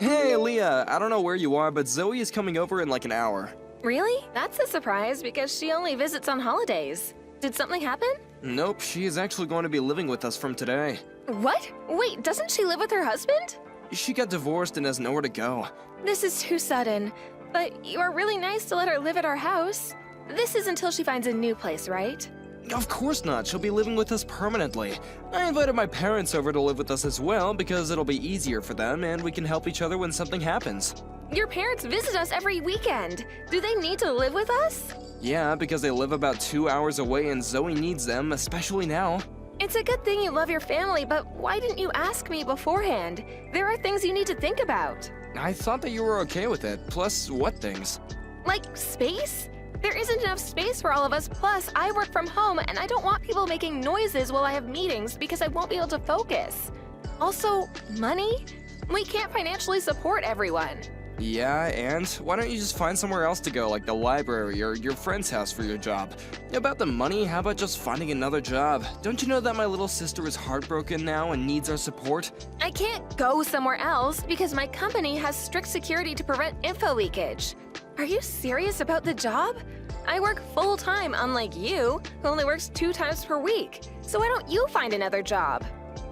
Hey, Leah, I don't know where you are, but Zoe is coming over in like an hour. Really? That's a surprise because she only visits on holidays. Did something happen? Nope, she is actually going to be living with us from today. What? Wait, doesn't she live with her husband? She got divorced and has nowhere to go. This is too sudden. But you are really nice to let her live at our house. This is until she finds a new place, right? Of course not, she'll be living with us permanently. I invited my parents over to live with us as well because it'll be easier for them and we can help each other when something happens. Your parents visit us every weekend. Do they need to live with us? Yeah, because they live about 2 hours away and Zoe needs them, especially now. It's a good thing you love your family, but why didn't you ask me beforehand? There are things you need to think about. I thought that you were okay with it, plus what things? Like space? There isn't enough space for all of us, plus I work from home and I don't want people making noises while I have meetings because I won't be able to focus. Also, money? We can't financially support everyone. Yeah, and why don't you just find somewhere else to go, like the library or your friend's house for your job? About the money, how about just finding another job? Don't you know that my little sister is heartbroken now and needs our support? I can't go somewhere else because my company has strict security to prevent info leakage. Are you serious about the job? I work full-time, unlike you, who only works 2 times per week. So why don't you find another job?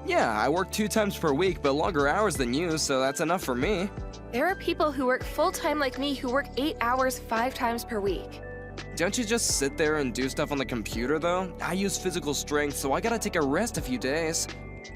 Yeah, I work 2 times per week, but longer hours than you, so that's enough for me. There are people who work full-time like me who work 8 hours 5 times per week. Don't you just sit there and do stuff on the computer, though? I use physical strength, so I gotta take a rest a few days.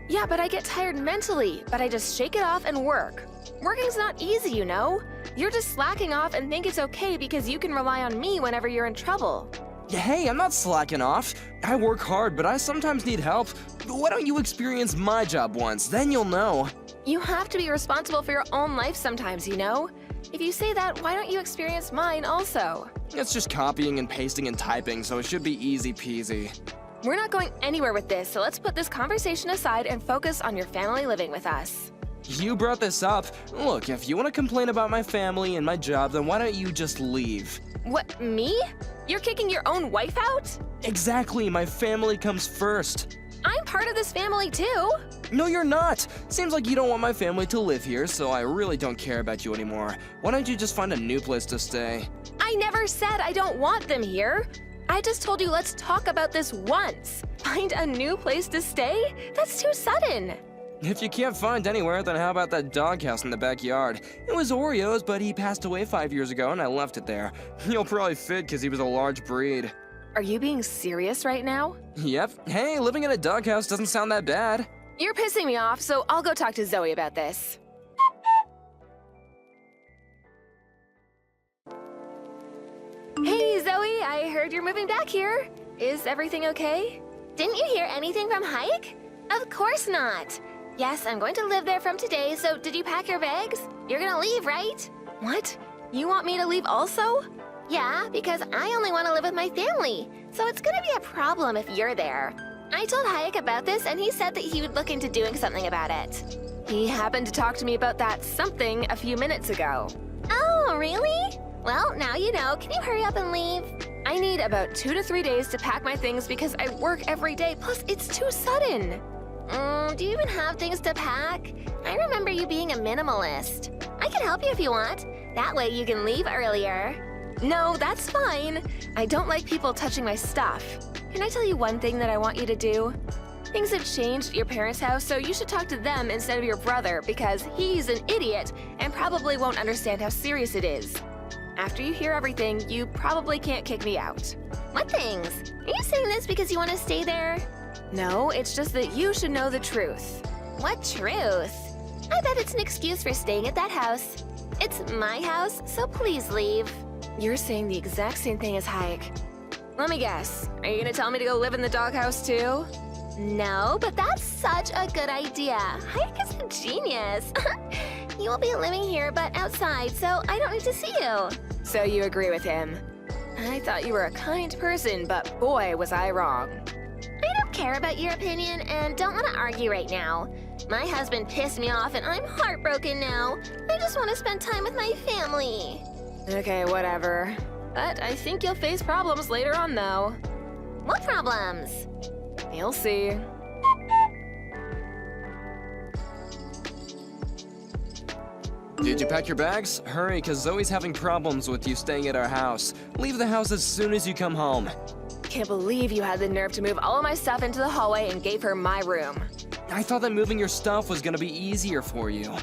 Yeah, but I get tired mentally, but I just shake it off and work. Working's not easy, you know? You're just slacking off and think it's okay because you can rely on me whenever you're in trouble. Yeah, hey, I'm not slacking off. I work hard, but I sometimes need help. Why don't you experience my job once, then you'll know. You have to be responsible for your own life sometimes, you know? If you say that, why don't you experience mine also? It's just copying and pasting and typing, so it should be easy peasy. We're not going anywhere with this, so let's put this conversation aside and focus on your family living with us. You brought this up. Look, if you want to complain about my family and my job, then why don't you just leave? What, me? You're kicking your own wife out? Exactly, my family comes first. I'm part of this family too. No, you're not. Seems like you don't want my family to live here, so I really don't care about you anymore. Why don't you just find a new place to stay? I never said I don't want them here. I just told you let's talk about this once. Find a new place to stay? That's too sudden. If you can't find anywhere, then how about that doghouse in the backyard? It was Oreo's, but he passed away 5 years ago and I left it there. You'll probably fit because he was a large breed. Are you being serious right now? Yep. Hey, living in a doghouse doesn't sound that bad. You're pissing me off, so I'll go talk to Zoe about this. Hey, Zoe, I heard you're moving back here. Is everything okay? Didn't you hear anything from Hike? Of course not. Yes, I'm going to live there from today, so did you pack your bags? You're gonna leave, right? What? You want me to leave also? Yeah, because I only want to live with my family, so it's gonna be a problem if you're there. I told Hayek about this, and he said that he would look into doing something about it. He happened to talk to me about that something a few minutes ago. Oh, really? Well, now you know. Can you hurry up and leave? I need about 2 to 3 days to pack my things because I work every day, plus it's too sudden. Do you even have things to pack? I remember you being a minimalist. I can help you if you want. That way you can leave earlier. No, that's fine. I don't like people touching my stuff. Can I tell you one thing that I want you to do? Things have changed at your parents' house, so you should talk to them instead of your brother because he's an idiot and probably won't understand how serious it is. After you hear everything, you probably can't kick me out. What things? Are you saying this because you want to stay there? No, it's just that you should know the truth. What truth? I bet it's an excuse for staying at that house. It's my house, so please leave. You're saying the exact same thing as Hayek. Let me guess. Are you gonna tell me to go live in the doghouse too? No, but that's such a good idea. Hayek is a genius. You will be living here, but outside, so I don't need to see you. So you agree with him? I thought you were a kind person, but boy, was I wrong. I don't care about your opinion and don't want to argue right now. My husband pissed me off and I'm heartbroken now. I just want to spend time with my family. Okay, whatever. But I think you'll face problems later on, though. What problems? You'll see. Did you pack your bags? Hurry, cause Zoe's having problems with you staying at our house. Leave the house as soon as you come home. Can't believe you had the nerve to move all of my stuff into the hallway and gave her my room. I thought that moving your stuff was gonna be easier for you.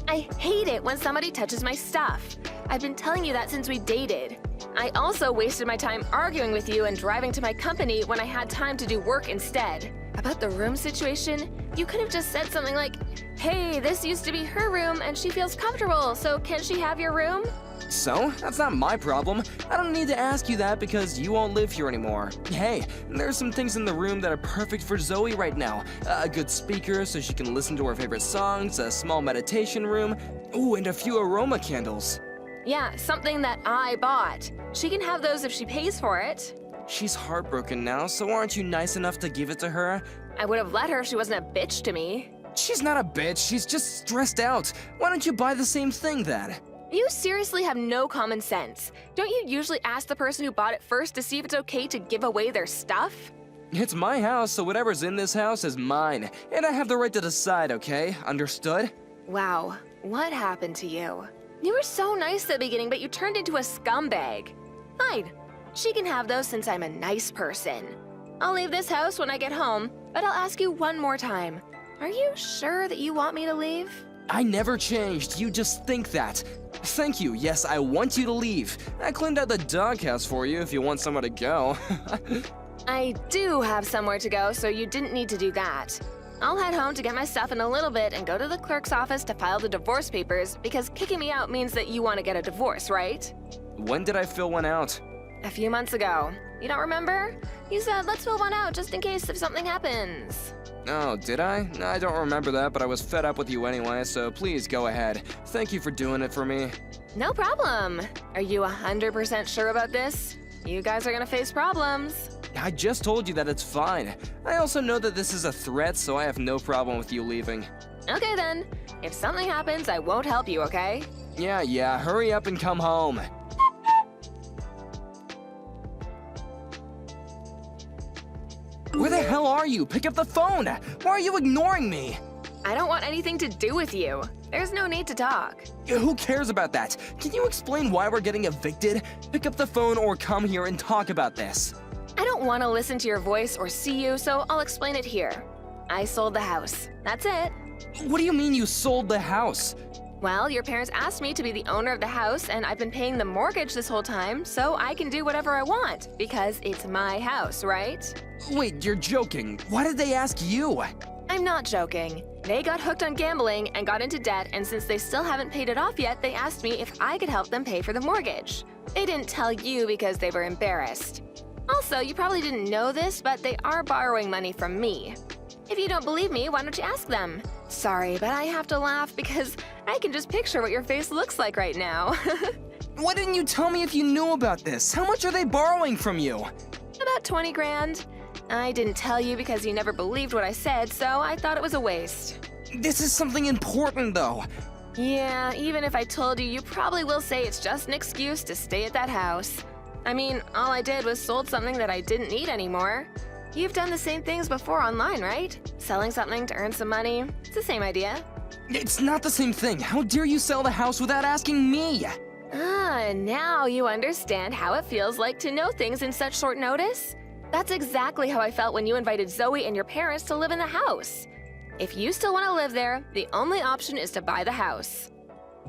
I hate it when somebody touches my stuff. I've been telling you that since we dated. I also wasted my time arguing with you and driving to my company when I had time to do work instead. About the room situation, you could have just said something like, "Hey, this used to be her room and she feels comfortable, so can she have your room?" So, that's not my problem. I don't need to ask you that because you won't live here anymore. Hey, there's some things in the room that are perfect for Zoe right now. A good speaker so she can listen to her favorite songs, a small meditation room, ooh, and a few aroma candles. Yeah, something that I bought. She can have those if she pays for it. She's heartbroken now, so aren't you nice enough to give it to her? I would have let her if she wasn't a bitch to me. She's not a bitch, she's just stressed out. Why don't you buy the same thing then? You seriously have no common sense. Don't you usually ask the person who bought it first to see if it's okay to give away their stuff? It's my house, so whatever's in this house is mine. And I have the right to decide, okay? Understood? Wow, what happened to you? You were so nice at the beginning, but you turned into a scumbag. Fine, she can have those since I'm a nice person. I'll leave this house when I get home, but I'll ask you one more time. Are you sure that you want me to leave? I never changed, you just think that. Thank you, yes, I want you to leave. I cleaned out the doghouse for you if you want somewhere to go. I do have somewhere to go, so you didn't need to do that. I'll head home to get my stuff in a little bit and go to the clerk's office to file the divorce papers because kicking me out means that you want to get a divorce, right? When did I fill one out? A few months ago. You don't remember? You said, let's fill one out just in case if something happens. Oh, did I? I don't remember that, but I was fed up with you anyway, so please go ahead. Thank you for doing it for me. No problem. Are you 100% sure about this? You guys are gonna face problems. I just told you that it's fine. I also know that this is a threat, so I have no problem with you leaving. Okay then. If something happens, I won't help you, okay? Yeah, hurry up and come home. Where the hell are you? Pick up the phone! Why are you ignoring me? I don't want anything to do with you. There's no need to talk. Who cares about that? Can you explain why we're getting evicted? Pick up the phone or come here and talk about this. I don't want to listen to your voice or see you, so I'll explain it here. I sold the house. That's it. What do you mean you sold the house? Well, your parents asked me to be the owner of the house, and I've been paying the mortgage this whole time, so I can do whatever I want, because it's my house, right? Wait, you're joking. Why did they ask you? I'm not joking. They got hooked on gambling and got into debt, and since they still haven't paid it off yet, they asked me if I could help them pay for the mortgage. They didn't tell you because they were embarrassed. Also, you probably didn't know this, but they are borrowing money from me. If you don't believe me, why don't you ask them? Sorry, but I have to laugh because I can just picture what your face looks like right now. Why didn't you tell me if you knew about this? How much are they borrowing from you? About 20 grand. I didn't tell you because you never believed what I said, so I thought it was a waste. This is something important, though. Yeah, even if I told you, you probably will say it's just an excuse to stay at that house. I mean, all I did was sold something that I didn't need anymore. You've done the same things before online, right? Selling something to earn some money. It's the same idea. It's not the same thing. How dare you sell the house without asking me? Ah, now you understand how it feels like to know things in such short notice? That's exactly how I felt when you invited Zoe and your parents to live in the house. If you still want to live there, the only option is to buy the house.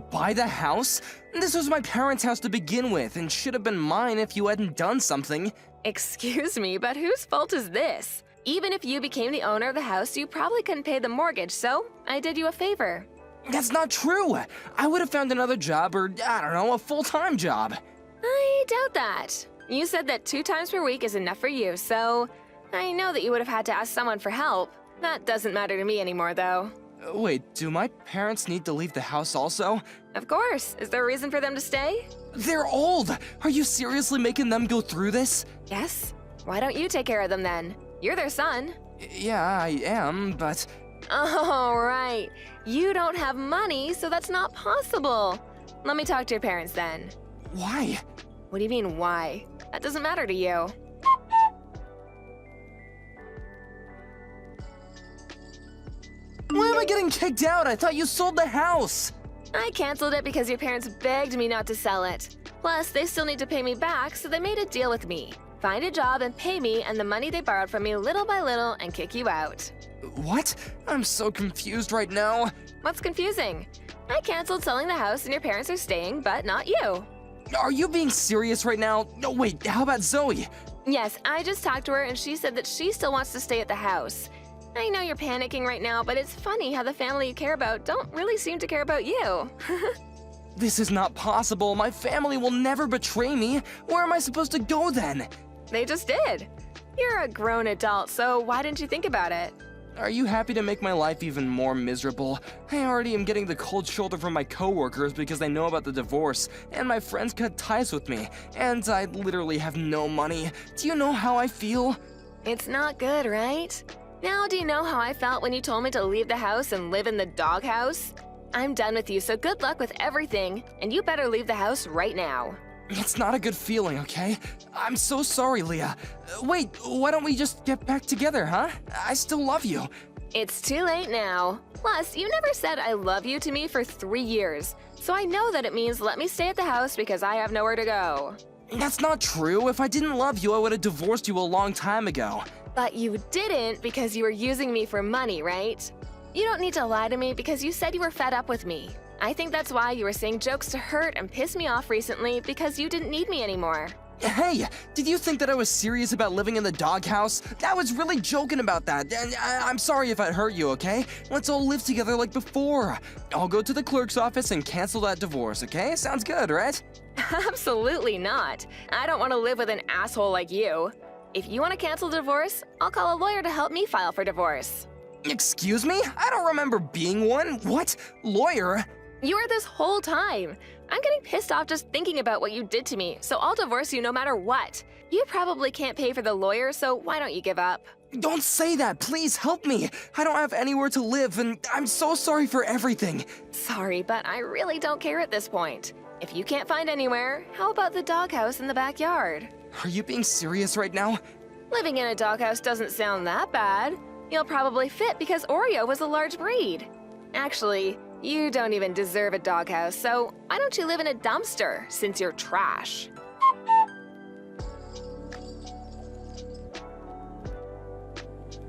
Buy the house? This was my parents' house to begin with and should have been mine if you hadn't done something. Excuse me, but whose fault is this? Even if you became the owner of the house, you probably couldn't pay the mortgage, so I did you a favor. That's not true. I would have found another job or, I don't know, a full-time job. I doubt that. You said that 2 times per week is enough for you, so I know that you would have had to ask someone for help. That doesn't matter to me anymore, though. Wait, do my parents need to leave the house also? Of course. Is there a reason for them to stay? They're old! Are you seriously making them go through this? Yes. Why don't you take care of them then? You're their son. Yeah, I am, but... Oh, right. You don't have money, so that's not possible. Let me talk to your parents then. Why? What do you mean, why? That doesn't matter to you. Why am I getting kicked out? I thought you sold the house! I canceled it because your parents begged me not to sell it. Plus, they still need to pay me back, so they made a deal with me. Find a job and pay me and the money they borrowed from me little by little and kick you out. What? I'm so confused right now. What's confusing? I canceled selling the house and your parents are staying, but not you. Are you being serious right now? No, wait, how about Zoe? Yes, I just talked to her and she said that she still wants to stay at the house. I know you're panicking right now, but it's funny how the family you care about don't really seem to care about you. This is not possible. My family will never betray me. Where am I supposed to go then? They just did. You're a grown adult, so why didn't you think about it? Are you happy to make my life even more miserable? I already am getting the cold shoulder from my coworkers because they know about the divorce, and my friends cut ties with me, and I literally have no money. Do you know how I feel? It's not good, right? Now, do you know how I felt when you told me to leave the house and live in the doghouse? I'm done with you, so good luck with everything, and you better leave the house right now. It's not a good feeling, okay? I'm so sorry, Leah. Wait, why don't we just get back together, huh? I still love you. It's too late now. Plus, you never said I love you to me for 3 years, so I know that it means let me stay at the house because I have nowhere to go. That's not true. If I didn't love you, I would have divorced you a long time ago. But you didn't because you were using me for money, right? You don't need to lie to me because you said you were fed up with me. I think that's why you were saying jokes to hurt and piss me off recently because you didn't need me anymore. Hey, did you think that I was serious about living in the doghouse? I was really joking about that, and I'm sorry if I hurt you, okay? Let's all live together like before. I'll go to the clerk's office and cancel that divorce, okay? Sounds good, right? Absolutely not. I don't want to live with an asshole like you. If you want to cancel divorce, I'll call a lawyer to help me file for divorce. Excuse me? I don't remember being one. What? Lawyer? You were this whole time. I'm getting pissed off just thinking about what you did to me, so I'll divorce you no matter what. You probably can't pay for the lawyer, so why don't you give up? Don't say that. Please help me. I don't have anywhere to live, and I'm so sorry for everything. Sorry, but I really don't care at this point. If you can't find anywhere, how about the doghouse in the backyard? Are you being serious right now? Living in a doghouse doesn't sound that bad. You'll probably fit because Oreo was a large breed. Actually, you don't even deserve a doghouse, so why don't you live in a dumpster since you're trash?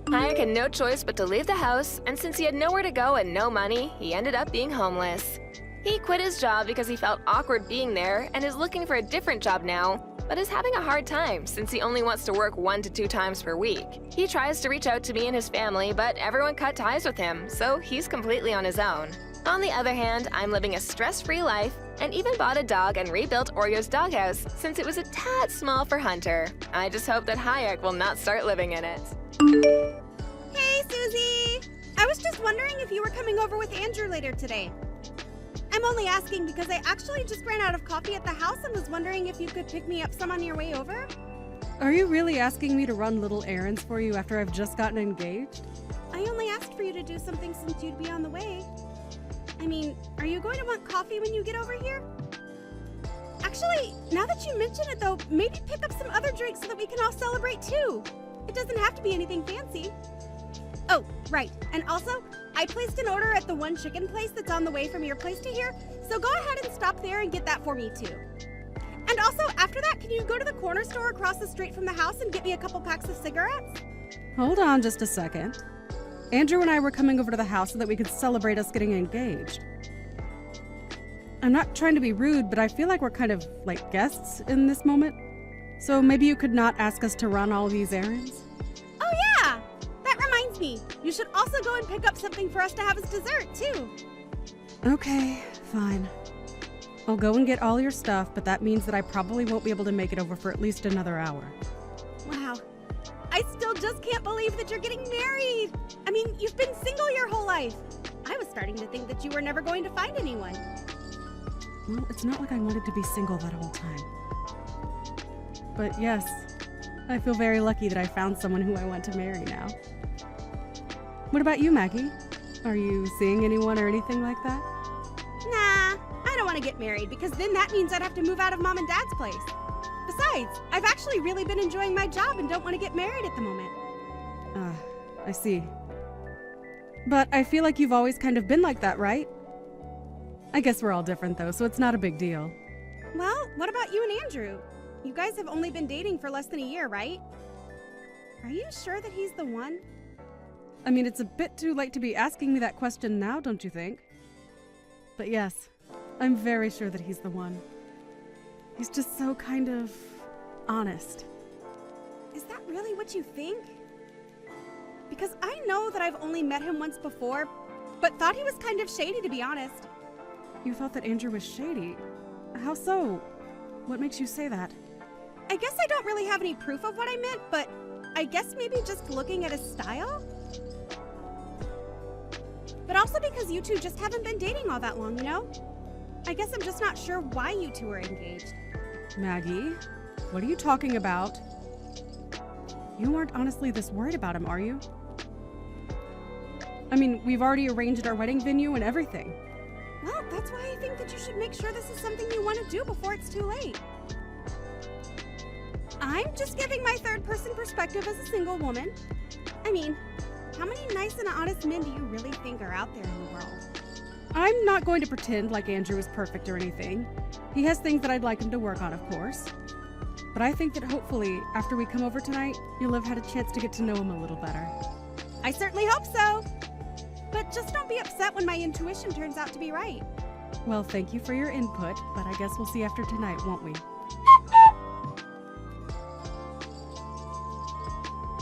Hayek had no choice but to leave the house, and since he had nowhere to go and no money, he ended up being homeless. He quit his job because he felt awkward being there and is looking for a different job now, but is having a hard time since he only wants to work 1 to 2 times per week. He tries to reach out to me and his family, but everyone cut ties with him, so he's completely on his own. On the other hand, I'm living a stress-free life and even bought a dog and rebuilt Oreo's doghouse since it was a tad small for Hunter. I just hope that Hayek will not start living in it. Hey, Susie! I was just wondering if you were coming over with Andrew later today. I'm only asking because I actually just ran out of coffee at the house and was wondering if you could pick me up some on your way over. Are you really asking me to run little errands for you after I've just gotten engaged? I only asked for you to do something since you'd be on the way. I mean, are you going to want coffee when you get over here? Actually, now that you mention it though, maybe pick up some other drinks so that we can all celebrate too. It doesn't have to be anything fancy. Oh, right. And also, I placed an order at the one chicken place that's on the way from your place to here, so go ahead and stop there and get that for me too. And also, after that, can you go to the corner store across the street from the house and get me a couple packs of cigarettes? Hold on just a second. Andrew and I were coming over to the house so that we could celebrate us getting engaged. I'm not trying to be rude, but I feel like we're kind of like guests in this moment. So maybe you could not ask us to run all these errands? Oh yeah! That reminds me, you should also go and pick up something for us to have as dessert too. Okay, fine. I'll go and get all your stuff, but that means that I probably won't be able to make it over for at least another hour. Wow. I still just can't believe that you're getting married. I mean, you've been single your whole life. I was starting to think that you were never going to find anyone. Well, it's not like I wanted to be single that whole time. But yes, I feel very lucky that I found someone who I want to marry now. What about you, Maggie? Are you seeing anyone or anything like that? Nah, I don't want to get married because then that means I'd have to move out of Mom and Dad's place. Besides, I've actually really been enjoying my job and don't want to get married at the moment. I see. But I feel like you've always kind of been like that, right? I guess we're all different though, so it's not a big deal. Well, what about you and Andrew? You guys have only been dating for less than a year, right? Are you sure that he's the one? I mean, it's a bit too late to be asking me that question now, don't you think? But yes, I'm very sure that he's the one. He's just so kind of honest. Is that really what you think? Because I know that I've only met him once before, but thought he was kind of shady, to be honest. You thought that Andrew was shady? How so? What makes you say that? I guess I don't really have any proof of what I meant, but I guess maybe just looking at his style? But also because you two just haven't been dating all that long, you know? I guess I'm just not sure why you two are engaged. Maggie, what are you talking about? You aren't honestly this worried about him, are you? I mean, we've already arranged our wedding venue and everything. Well, that's why I think that you should make sure this is something you want to do before it's too late. I'm just giving my third-person perspective as a single woman. I mean, how many nice and honest men do you really think are out there in the world? I'm not going to pretend like Andrew is perfect or anything. He has things that I'd like him to work on, of course. But I think that hopefully, after we come over tonight, you'll have had a chance to get to know him a little better. I certainly hope so. But just don't be upset when my intuition turns out to be right. Well, thank you for your input, but I guess we'll see after tonight, won't we?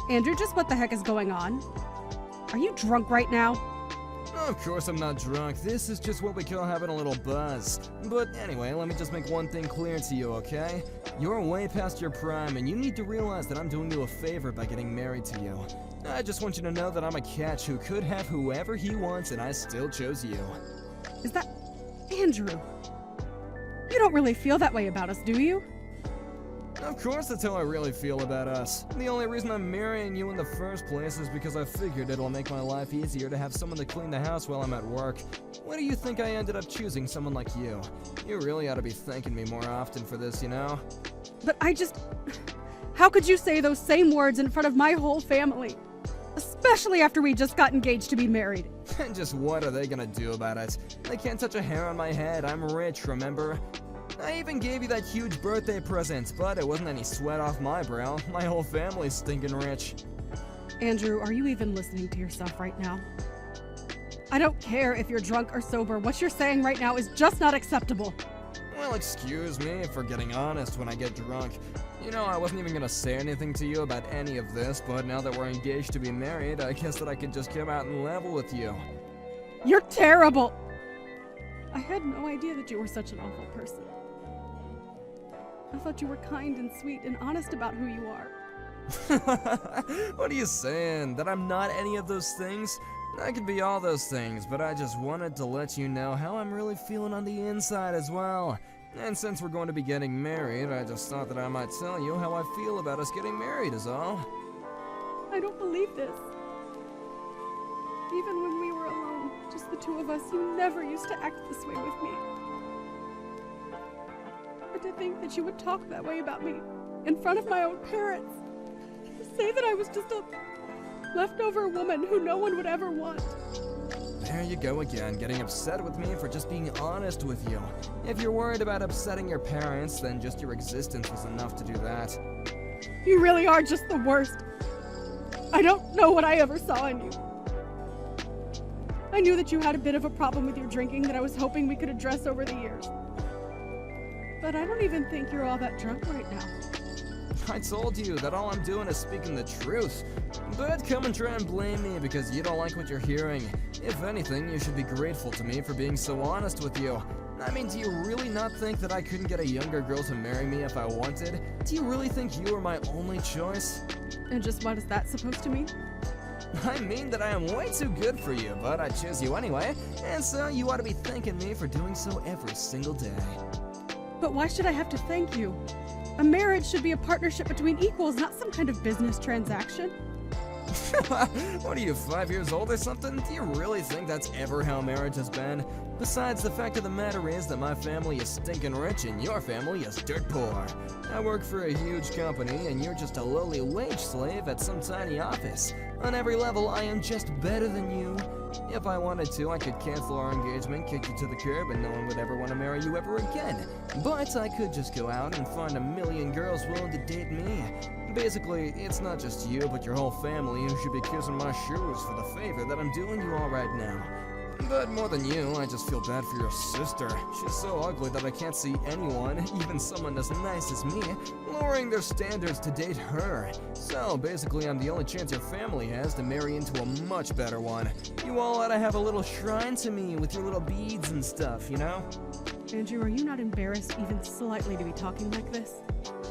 Andrew, just what the heck is going on? Are you drunk right now? Of course I'm not drunk. This is just what we call having a little buzz. But anyway, let me just make one thing clear to you, okay? You're way past your prime, and you need to realize that I'm doing you a favor by getting married to you. I just want you to know that I'm a catch who could have whoever he wants, and I still chose you. Is that... Andrew? You don't really feel that way about us, do you? Of course that's how I really feel about us. The only reason I'm marrying you in the first place is because I figured it'll make my life easier to have someone to clean the house while I'm at work. Why do you think I ended up choosing someone like you? You really ought to be thanking me more often for this, you know? But I just... How could you say those same words in front of my whole family? Especially after we just got engaged to be married. And just what are they gonna do about it? They can't touch a hair on my head. I'm rich, remember? I even gave you that huge birthday present, but it wasn't any sweat off my brow. My whole family's stinking rich. Andrew, are you even listening to yourself right now? I don't care if you're drunk or sober. What you're saying right now is just not acceptable. Well, excuse me for getting honest when I get drunk. You know, I wasn't even gonna say anything to you about any of this, but now that we're engaged to be married, I guess that I could just come out and level with you. You're terrible! I had no idea that you were such an awful person. I thought you were kind and sweet and honest about who you are. What are you saying? That I'm not any of those things? I could be all those things, but I just wanted to let you know how I'm really feeling on the inside as well. And since we're going to be getting married, I just thought that I might tell you how I feel about us getting married is all. I don't believe this. Even when we were alone, just the two of us, you never used to act this way with me. But to think that you would talk that way about me in front of my own parents. Say that I was just a leftover woman who no one would ever want. There you go again, getting upset with me for just being honest with you. If you're worried about upsetting your parents, then just your existence was enough to do that. You really are just the worst. I don't know what I ever saw in you. I knew that you had a bit of a problem with your drinking that I was hoping we could address over the years. But I don't even think you're all that drunk right now. I told you that all I'm doing is speaking the truth. But come and try and blame me because you don't like what you're hearing. If anything, you should be grateful to me for being so honest with you. I mean, do you really not think that I couldn't get a younger girl to marry me if I wanted? Do you really think you were my only choice? And just what is that supposed to mean? I mean that I am way too good for you, but I chose you anyway, and so you ought to be thanking me for doing so every single day. But why should I have to thank you? A marriage should be a partnership between equals, not some kind of business transaction. What are you, 5 years old or something? Do you really think that's ever how marriage has been? Besides, the fact of the matter is that my family is stinking rich and your family is dirt poor. I work for a huge company and you're just a lowly wage slave at some tiny office. On every level, I am just better than you, If I wanted to, I could cancel our engagement, kick you to the curb, and no one would ever want to marry you ever again. But I could just go out and find 1,000,000 girls willing to date me. Basically, it's not just you, but your whole family who should be kissing my shoes for the favor that I'm doing you all right now. But more than you, I just feel bad for your sister. She's so ugly that I can't see anyone, even someone as nice as me, lowering their standards to date her. So basically, I'm the only chance your family has to marry into a much better one. You all ought to have a little shrine to me with your little beads and stuff, you know? Andrew, are you not embarrassed even slightly to be talking like this?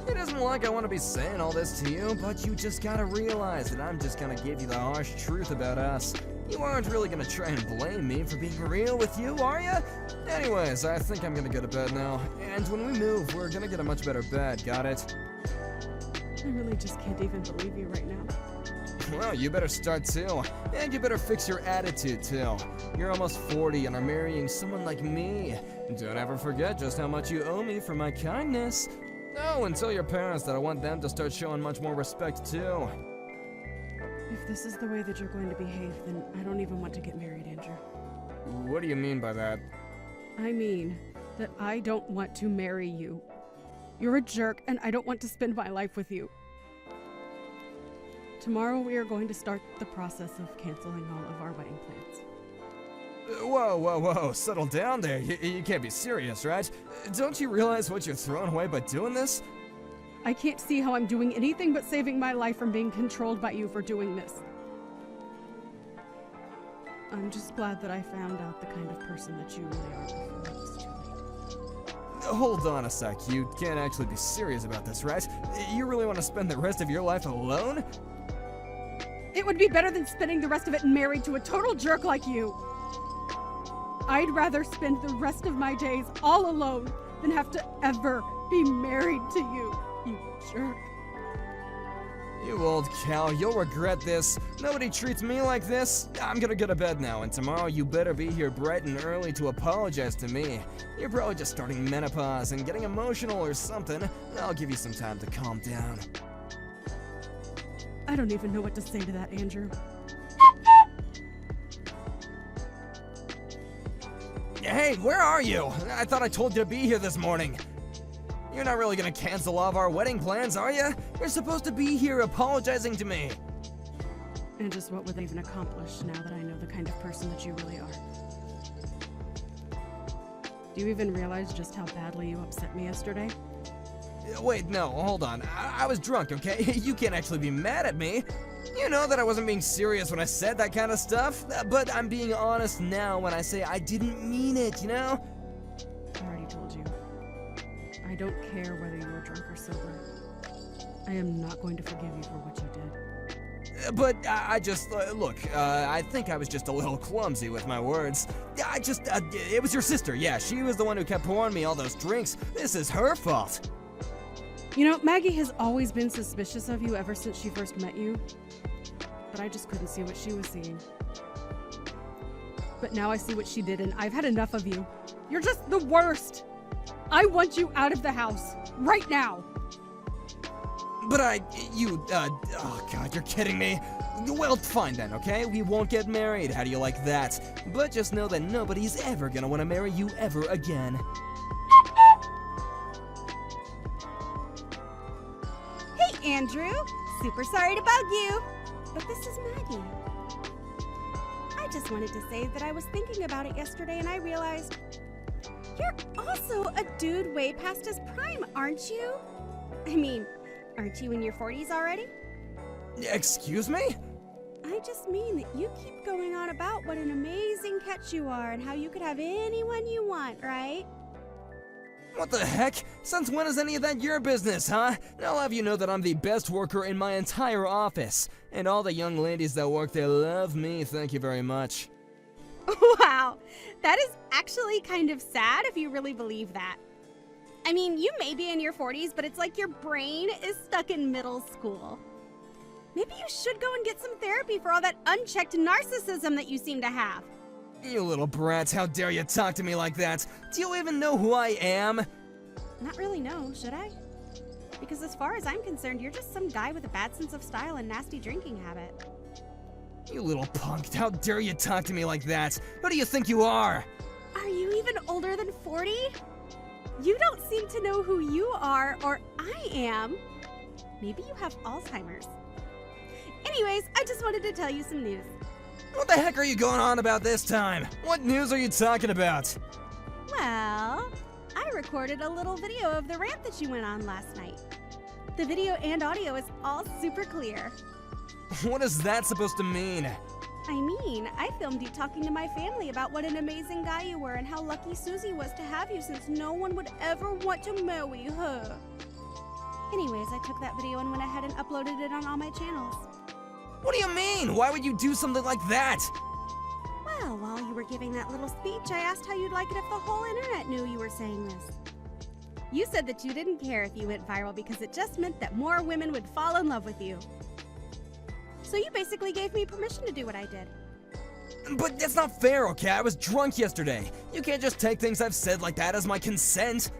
It isn't like I want to be saying all this to you, but you just gotta realize that I'm just gonna give you the harsh truth about us. You aren't really gonna try and blame me for being real with you, are ya? Anyways, I think I'm gonna go to bed now. And when we move, we're gonna get a much better bed, got it? I really just can't even believe you right now. Well, you better start too. And you better fix your attitude too. You're almost 40 and are marrying someone like me. Don't ever forget just how much you owe me for my kindness. Oh, and tell your parents that I want them to start showing much more respect too. If this is the way that you're going to behave, then I don't even want to get married, Andrew. What do you mean by that? I mean that I don't want to marry you. You're a jerk, and I don't want to spend my life with you. Tomorrow we are going to start the process of canceling all of our wedding plans. Whoa, settle down there. You can't be serious, right? Don't you realize what you're throwing away by doing this? I can't see how I'm doing anything but saving my life from being controlled by you for doing this. I'm just glad that I found out the kind of person that you really are before it was too late. Hold on a sec. You can't actually be serious about this, right? You really want to spend the rest of your life alone? It would be better than spending the rest of it married to a total jerk like you. I'd rather spend the rest of my days all alone than have to ever be married to you, you jerk. You old cow, you'll regret this. Nobody treats me like this. I'm gonna go to bed now, and tomorrow you better be here bright and early to apologize to me. You're probably just starting menopause and getting emotional or something. I'll give you some time to calm down. I don't even know what to say to that, Andrew. Hey, where are you? I thought I told you to be here this morning. You're not really gonna cancel all of our wedding plans, are you? You're supposed to be here apologizing to me. And just what would they even accomplish now that I know the kind of person that you really are? Do you even realize just how badly you upset me yesterday? Wait, no, hold on. I was drunk, okay? You can't actually be mad at me. You know that I wasn't being serious when I said that kind of stuff, but I'm being honest now when I say I didn't mean it, you know? I already told you. I don't care whether you were drunk or sober. I am not going to forgive you for what you did. But I just, look, I think I was just a little clumsy with my words. It was your sister, yeah, she was the one who kept pouring me all those drinks. This is her fault. You know, Maggie has always been suspicious of you ever since she first met you. But I just couldn't see what she was seeing. But now I see what she did, and I've had enough of you. You're just the worst! I want you out of the house, right now! But oh god, you're kidding me. Well, fine then, okay? We won't get married, how do you like that? But just know that nobody's ever gonna want to marry you ever again. Hey, Andrew. Super sorry to bug you, but this is Maggie. I just wanted to say that I was thinking about it yesterday and I realized you're also a dude way past his prime, aren't you? I mean, aren't you in your 40s already? Excuse me? I just mean that you keep going on about what an amazing catch you are and how you could have anyone you want, right? What the heck? Since when is any of that your business, huh? I'll have you know that I'm the best worker in my entire office. And all the young ladies that work there love me, thank you very much. Wow, that is actually kind of sad if you really believe that. I mean, you may be in your 40s, but it's like your brain is stuck in middle school. Maybe you should go and get some therapy for all that unchecked narcissism that you seem to have. You little brats, how dare you talk to me like that? Do you even know who I am? Not really, no, should I? Because as far as I'm concerned, you're just some guy with a bad sense of style and nasty drinking habit. You little punk, how dare you talk to me like that? Who do you think you are? Are you even older than 40? You don't seem to know who you are, or I am. Maybe you have Alzheimer's. Anyways, I just wanted to tell you some news. What the heck are you going on about this time? What news are you talking about? Well, I recorded a little video of the rant that you went on last night. The video and audio is all super clear. What is that supposed to mean? I filmed you talking to my family about what an amazing guy you were and how lucky Susie was to have you since no one would ever want to marry her. Anyways, I took that video and went ahead and uploaded it on all my channels. What do you mean? Why would you do something like that? Well, while you were giving that little speech, I asked how you'd like it if the whole internet knew you were saying this. You said that you didn't care if you went viral because it just meant that more women would fall in love with you. So you basically gave me permission to do what I did. But that's not fair, okay? I was drunk yesterday. You can't just take things I've said like that as my consent.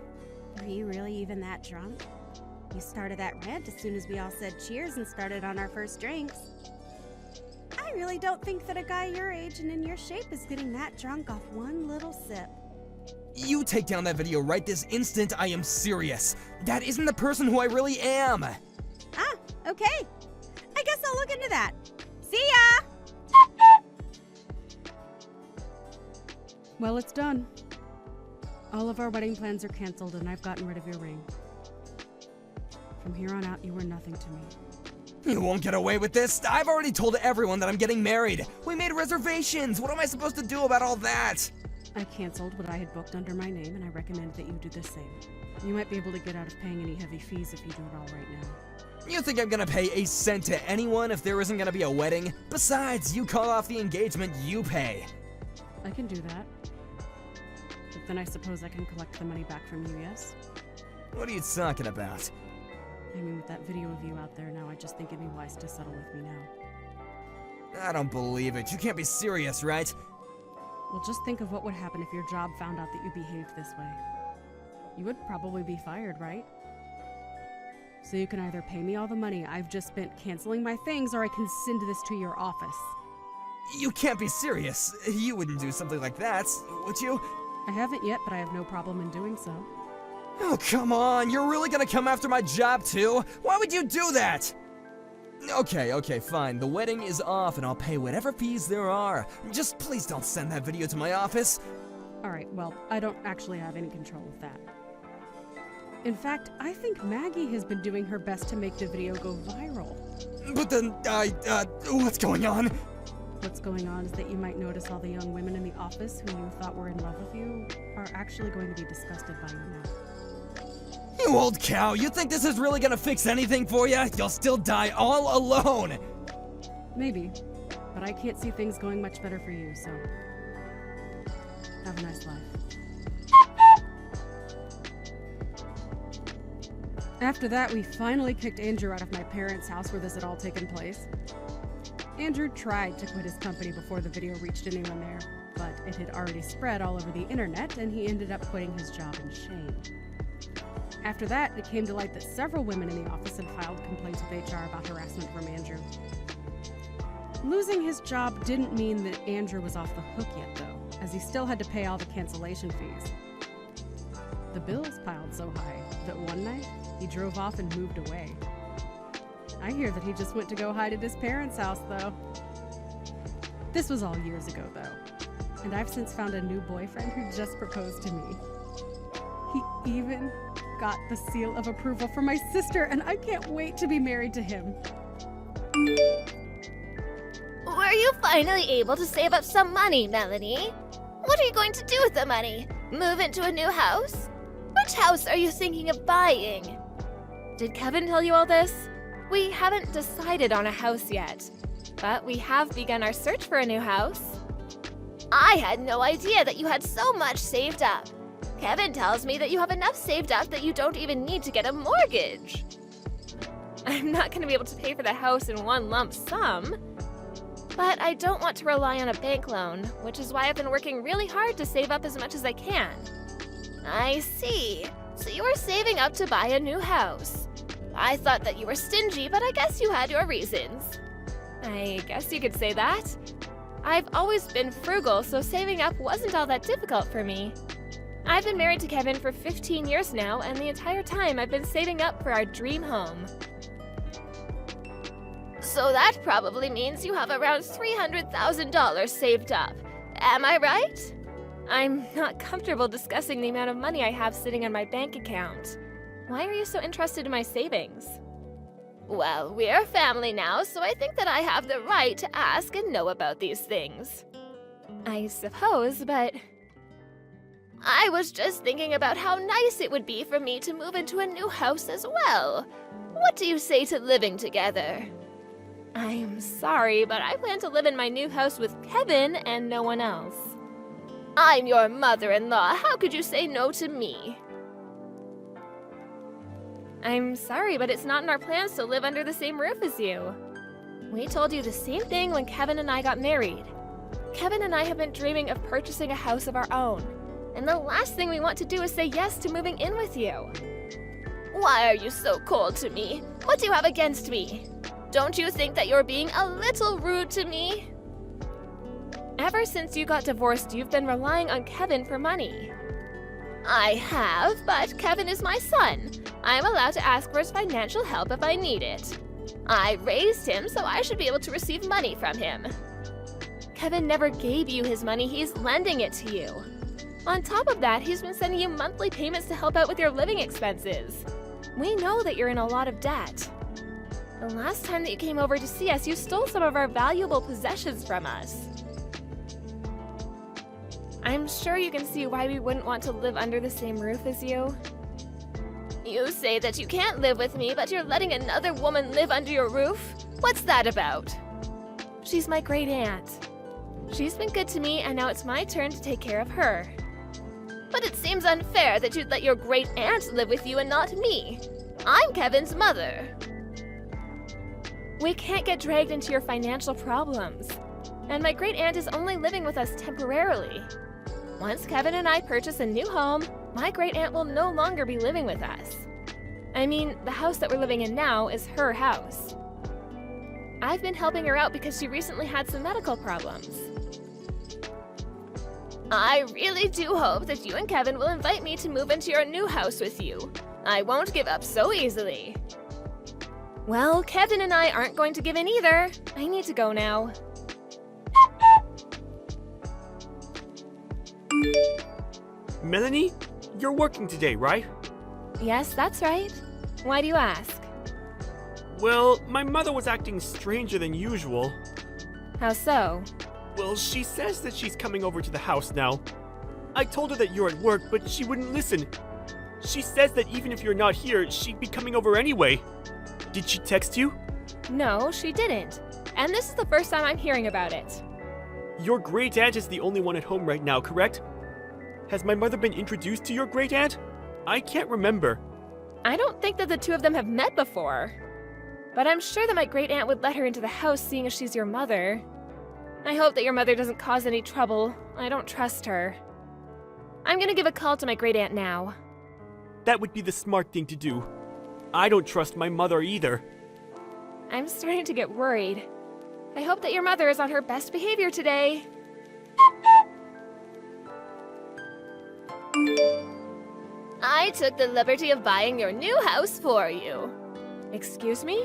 Were you really even that drunk? You started that rant as soon as we all said cheers and started on our first drinks. I really don't think that a guy your age and in your shape is getting that drunk off one little sip. You take down that video right this instant. I am serious. That isn't the person who I really am. Ah, okay. I guess I'll look into that. See ya! Well, it's done. All of our wedding plans are canceled and I've gotten rid of your ring. From here on out, you were nothing to me. You won't get away with this. I've already told everyone that I'm getting married. We made reservations. What am I supposed to do about all that? I canceled what I had booked under my name and I recommend that you do the same. You might be able to get out of paying any heavy fees if you do it all right now. You think I'm gonna pay a cent to anyone if there isn't gonna be a wedding? Besides, you call off the engagement, you pay. I can do that. But then I suppose I can collect the money back from you, yes? What are you talking about? I mean, with that video of you out there now, I just think it'd be wise to settle with me now. I don't believe it. You can't be serious, right? Well, just think of what would happen if your job found out that you behaved this way. You would probably be fired, right? So you can either pay me all the money I've just spent canceling my things, or I can send this to your office. You can't be serious. You wouldn't do something like that, would you? I haven't yet, but I have no problem in doing so. Oh, come on. You're really gonna come after my job, too? Why would you do that? Okay, fine. The wedding is off, and I'll pay whatever fees there are. Just please don't send that video to my office. Alright, well, I don't actually have any control of that. In fact, I think Maggie has been doing her best to make the video go viral. But then, what's going on? What's going on is that you might notice all the young women in the office who you thought were in love with you are actually going to be disgusted by you now. You old cow, you think this is really gonna fix anything for you? You'll still die all alone! Maybe, but I can't see things going much better for you, so have a nice life. After that, we finally kicked Andrew out of my parents' house where this had all taken place. Andrew tried to quit his company before the video reached anyone there, but it had already spread all over the internet and he ended up quitting his job in shame. After that, it came to light that several women in the office had filed complaints with HR about harassment from Andrew. Losing his job didn't mean that Andrew was off the hook yet, though, as he still had to pay all the cancellation fees. The bills piled so high that one night, he drove off and moved away. I hear that he just went to go hide at his parents' house, though. This was all years ago, though, and I've since found a new boyfriend who just proposed to me. He even got the seal of approval from my sister, and I can't wait to be married to him. Were you finally able to save up some money, Melanie? What are you going to do with the money? Move into a new house? Which house are you thinking of buying? Did Kevin tell you all this? We haven't decided on a house yet, but we have begun our search for a new house. I had no idea that you had so much saved up. Kevin tells me that you have enough saved up that you don't even need to get a mortgage. I'm not going to be able to pay for the house in one lump sum, but I don't want to rely on a bank loan, which is why I've been working really hard to save up as much as I can. I see. So you are saving up to buy a new house. I thought that you were stingy, but I guess you had your reasons. I guess you could say that. I've always been frugal, so saving up wasn't all that difficult for me. I've been married to Kevin for 15 years now, and the entire time I've been saving up for our dream home. So that probably means you have around $300,000 saved up. Am I right? I'm not comfortable discussing the amount of money I have sitting on my bank account. Why are you so interested in my savings? Well, we're family now, so I think that I have the right to ask and know about these things. I suppose, but I was just thinking about how nice it would be for me to move into a new house as well. What do you say to living together? I'm sorry, but I plan to live in my new house with Kevin and no one else. I'm your mother-in-law. How could you say no to me? I'm sorry, but it's not in our plans to live under the same roof as you. We told you the same thing when Kevin and I got married. Kevin and I have been dreaming of purchasing a house of our own. And the last thing we want to do is say yes to moving in with you. Why are you so cold to me? What do you have against me? Don't you think that you're being a little rude to me? Ever since you got divorced, you've been relying on Kevin for money. I have, but Kevin is my son. I'm allowed to ask for his financial help if I need it. I raised him, so I should be able to receive money from him. Kevin never gave you his money, he's lending it to you. On top of that, he's been sending you monthly payments to help out with your living expenses. We know that you're in a lot of debt. The last time that you came over to see us, you stole some of our valuable possessions from us. I'm sure you can see why we wouldn't want to live under the same roof as you. You say that you can't live with me, but you're letting another woman live under your roof? What's that about? She's my great aunt. She's been good to me, and now it's my turn to take care of her. But it seems unfair that you'd let your great aunt live with you and not me. I'm Kevin's mother. We can't get dragged into your financial problems. And my great aunt is only living with us temporarily. Once Kevin and I purchase a new home, my great aunt will no longer be living with us. I mean, the house that we're living in now is her house. I've been helping her out because she recently had some medical problems. I really do hope that you and Kevin will invite me to move into your new house with you. I won't give up so easily. Well, Kevin and I aren't going to give in either. I need to go now. Melanie, you're working today, right? Yes, that's right. Why do you ask? Well, my mother was acting stranger than usual. How so? Well, she says that she's coming over to the house now. I told her that you're at work, but she wouldn't listen. She says that even if you're not here, she'd be coming over anyway. Did she text you? No, she didn't. And this is the first time I'm hearing about it. Your great aunt is the only one at home right now, correct? Has my mother been introduced to your great aunt? I can't remember. I don't think that the two of them have met before. But I'm sure that my great aunt would let her into the house seeing as she's your mother. I hope that your mother doesn't cause any trouble. I don't trust her. I'm gonna give a call to my great aunt now. That would be the smart thing to do. I don't trust my mother either. I'm starting to get worried. I hope that your mother is on her best behavior today. I took the liberty of buying your new house for you. Excuse me?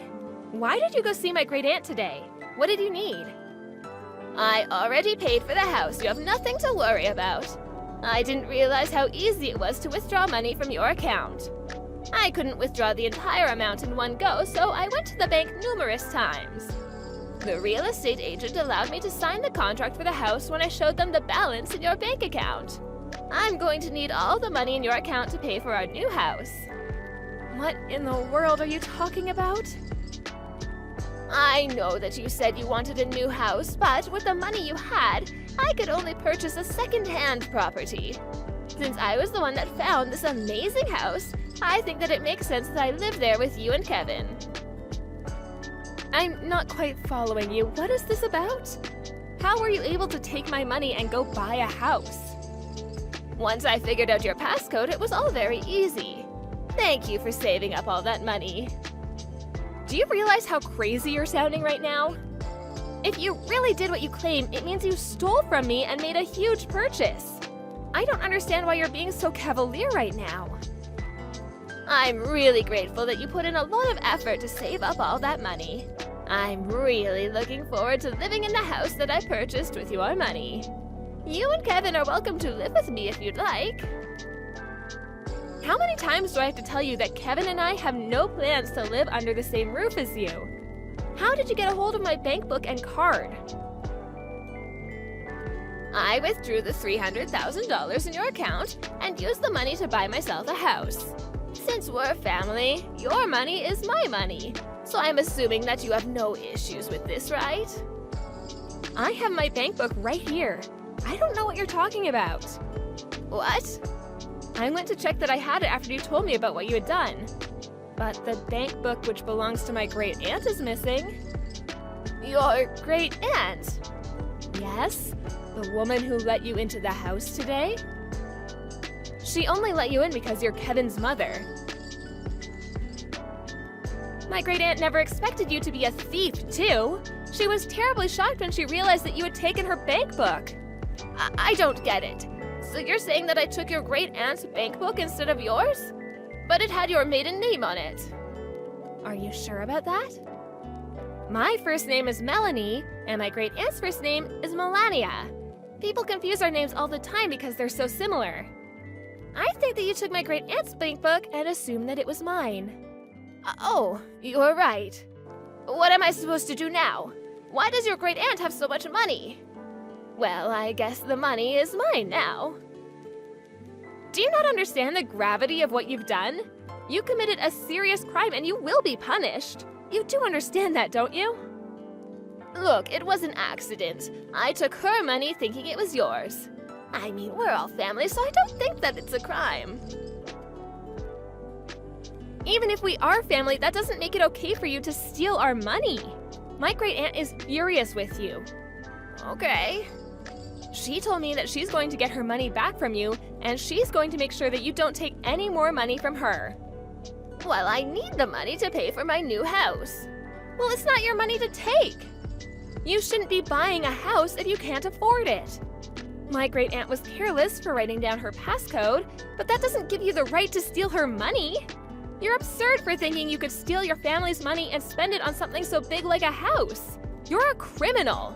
Why did you go see my great aunt today? What did you need? I already paid for the house. You have nothing to worry about. I didn't realize how easy it was to withdraw money from your account. I couldn't withdraw the entire amount in one go, so I went to the bank numerous times. The real estate agent allowed me to sign the contract for the house when I showed them the balance in your bank account. I'm going to need all the money in your account to pay for our new house. What in the world are you talking about? I know that you said you wanted a new house, but with the money you had, I could only purchase a second-hand property. Since I was the one that found this amazing house, I think that it makes sense that I live there with you and Kevin. I'm not quite following you. What is this about? How were you able to take my money and go buy a house? Once I figured out your passcode, it was all very easy. Thank you for saving up all that money. Do you realize how crazy you're sounding right now? If you really did what you claim, it means you stole from me and made a huge purchase. I don't understand why you're being so cavalier right now. I'm really grateful that you put in a lot of effort to save up all that money. I'm really looking forward to living in the house that I purchased with your money. You and Kevin are welcome to live with me if you'd like. How many times do I have to tell you that Kevin and I have no plans to live under the same roof as you? How did you get a hold of my bank book and card? I withdrew the $300,000 in your account and used the money to buy myself a house. Since we're a family, your money is my money. So I'm assuming that you have no issues with this, right? I have my bank book right here. I don't know what you're talking about. What? I went to check that I had it after you told me about what you had done. But the bank book which belongs to my great aunt is missing. Your great aunt? Yes, the woman who let you into the house today? She only let you in because you're Kevin's mother. My great aunt never expected you to be a thief, too. She was terribly shocked when she realized that you had taken her bank book. I don't get it. So you're saying that I took your great aunt's bank book instead of yours? But it had your maiden name on it. Are you sure about that? My first name is Melanie, and my great aunt's first name is Melania. People confuse our names all the time because they're so similar. I think that you took my great aunt's bank book and assumed that it was mine. Oh, you're right. What am I supposed to do now? Why does your great aunt have so much money? Well, I guess the money is mine now. Do you not understand the gravity of what you've done? You committed a serious crime and you will be punished. You do understand that, don't you? Look, it was an accident. I took her money thinking it was yours. I mean, we're all family, so I don't think that it's a crime. Even if we are family, that doesn't make it okay for you to steal our money. My great aunt is furious with you. Okay. She told me that she's going to get her money back from you, and she's going to make sure that you don't take any more money from her. Well, I need the money to pay for my new house. Well, it's not your money to take. You shouldn't be buying a house if you can't afford it. My great aunt was careless for writing down her passcode, but that doesn't give you the right to steal her money. You're absurd for thinking you could steal your family's money and spend it on something so big like a house. You're a criminal.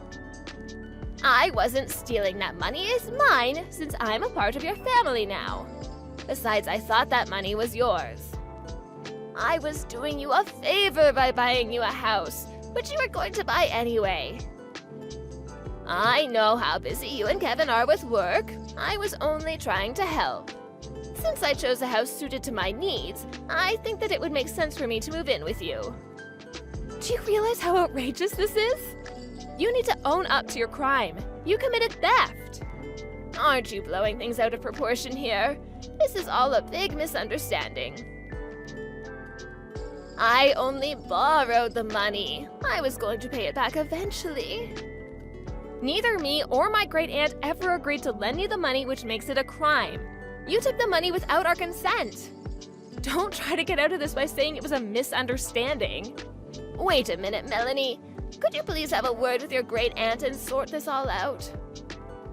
I wasn't stealing that money. It's mine since I'm a part of your family now. Besides, I thought that money was yours. I was doing you a favor by buying you a house, which you were going to buy anyway. I know how busy you and Kevin are with work. I was only trying to help. Since I chose a house suited to my needs, I think that it would make sense for me to move in with you. Do you realize how outrageous this is? You need to own up to your crime. You committed theft. Aren't you blowing things out of proportion here? This is all a big misunderstanding. I only borrowed the money. I was going to pay it back eventually. Neither me or my great aunt ever agreed to lend you the money, which makes it a crime. You took the money without our consent. Don't try to get out of this by saying it was a misunderstanding. Wait a minute, Melanie. Could you please have a word with your great aunt and sort this all out?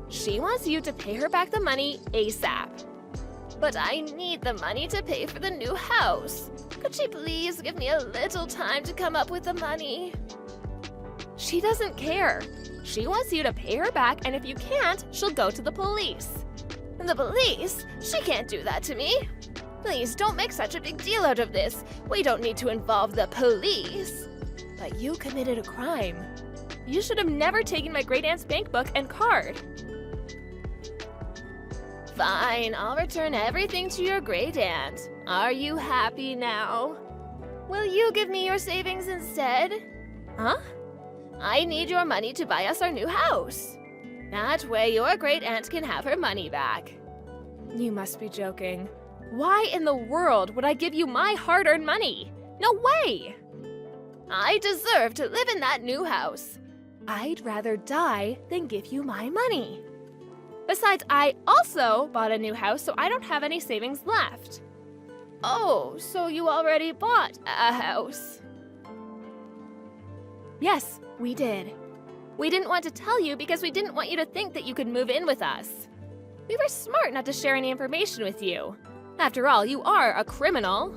She wants you to pay her back the money ASAP. But I need the money to pay for the new house. Could she please give me a little time to come up with the money? She doesn't care. She wants you to pay her back, and if you can't, she'll go to the police. The police? She can't do that to me. Please don't make such a big deal out of this. We don't need to involve the police. But you committed a crime. You should have never taken my great aunt's bank book and card. Fine, I'll return everything to your great aunt. Are you happy now? Will you give me your savings instead? Huh? I need your money to buy us our new house. That way your great aunt can have her money back. You must be joking. Why in the world would I give you my hard-earned money? No way! I deserve to live in that new house. I'd rather die than give you my money. Besides, I also bought a new house, so I don't have any savings left. Oh, so you already bought a house? Yes, we did. We didn't want to tell you because we didn't want you to think that you could move in with us. We were smart not to share any information with you. After all, you are a criminal.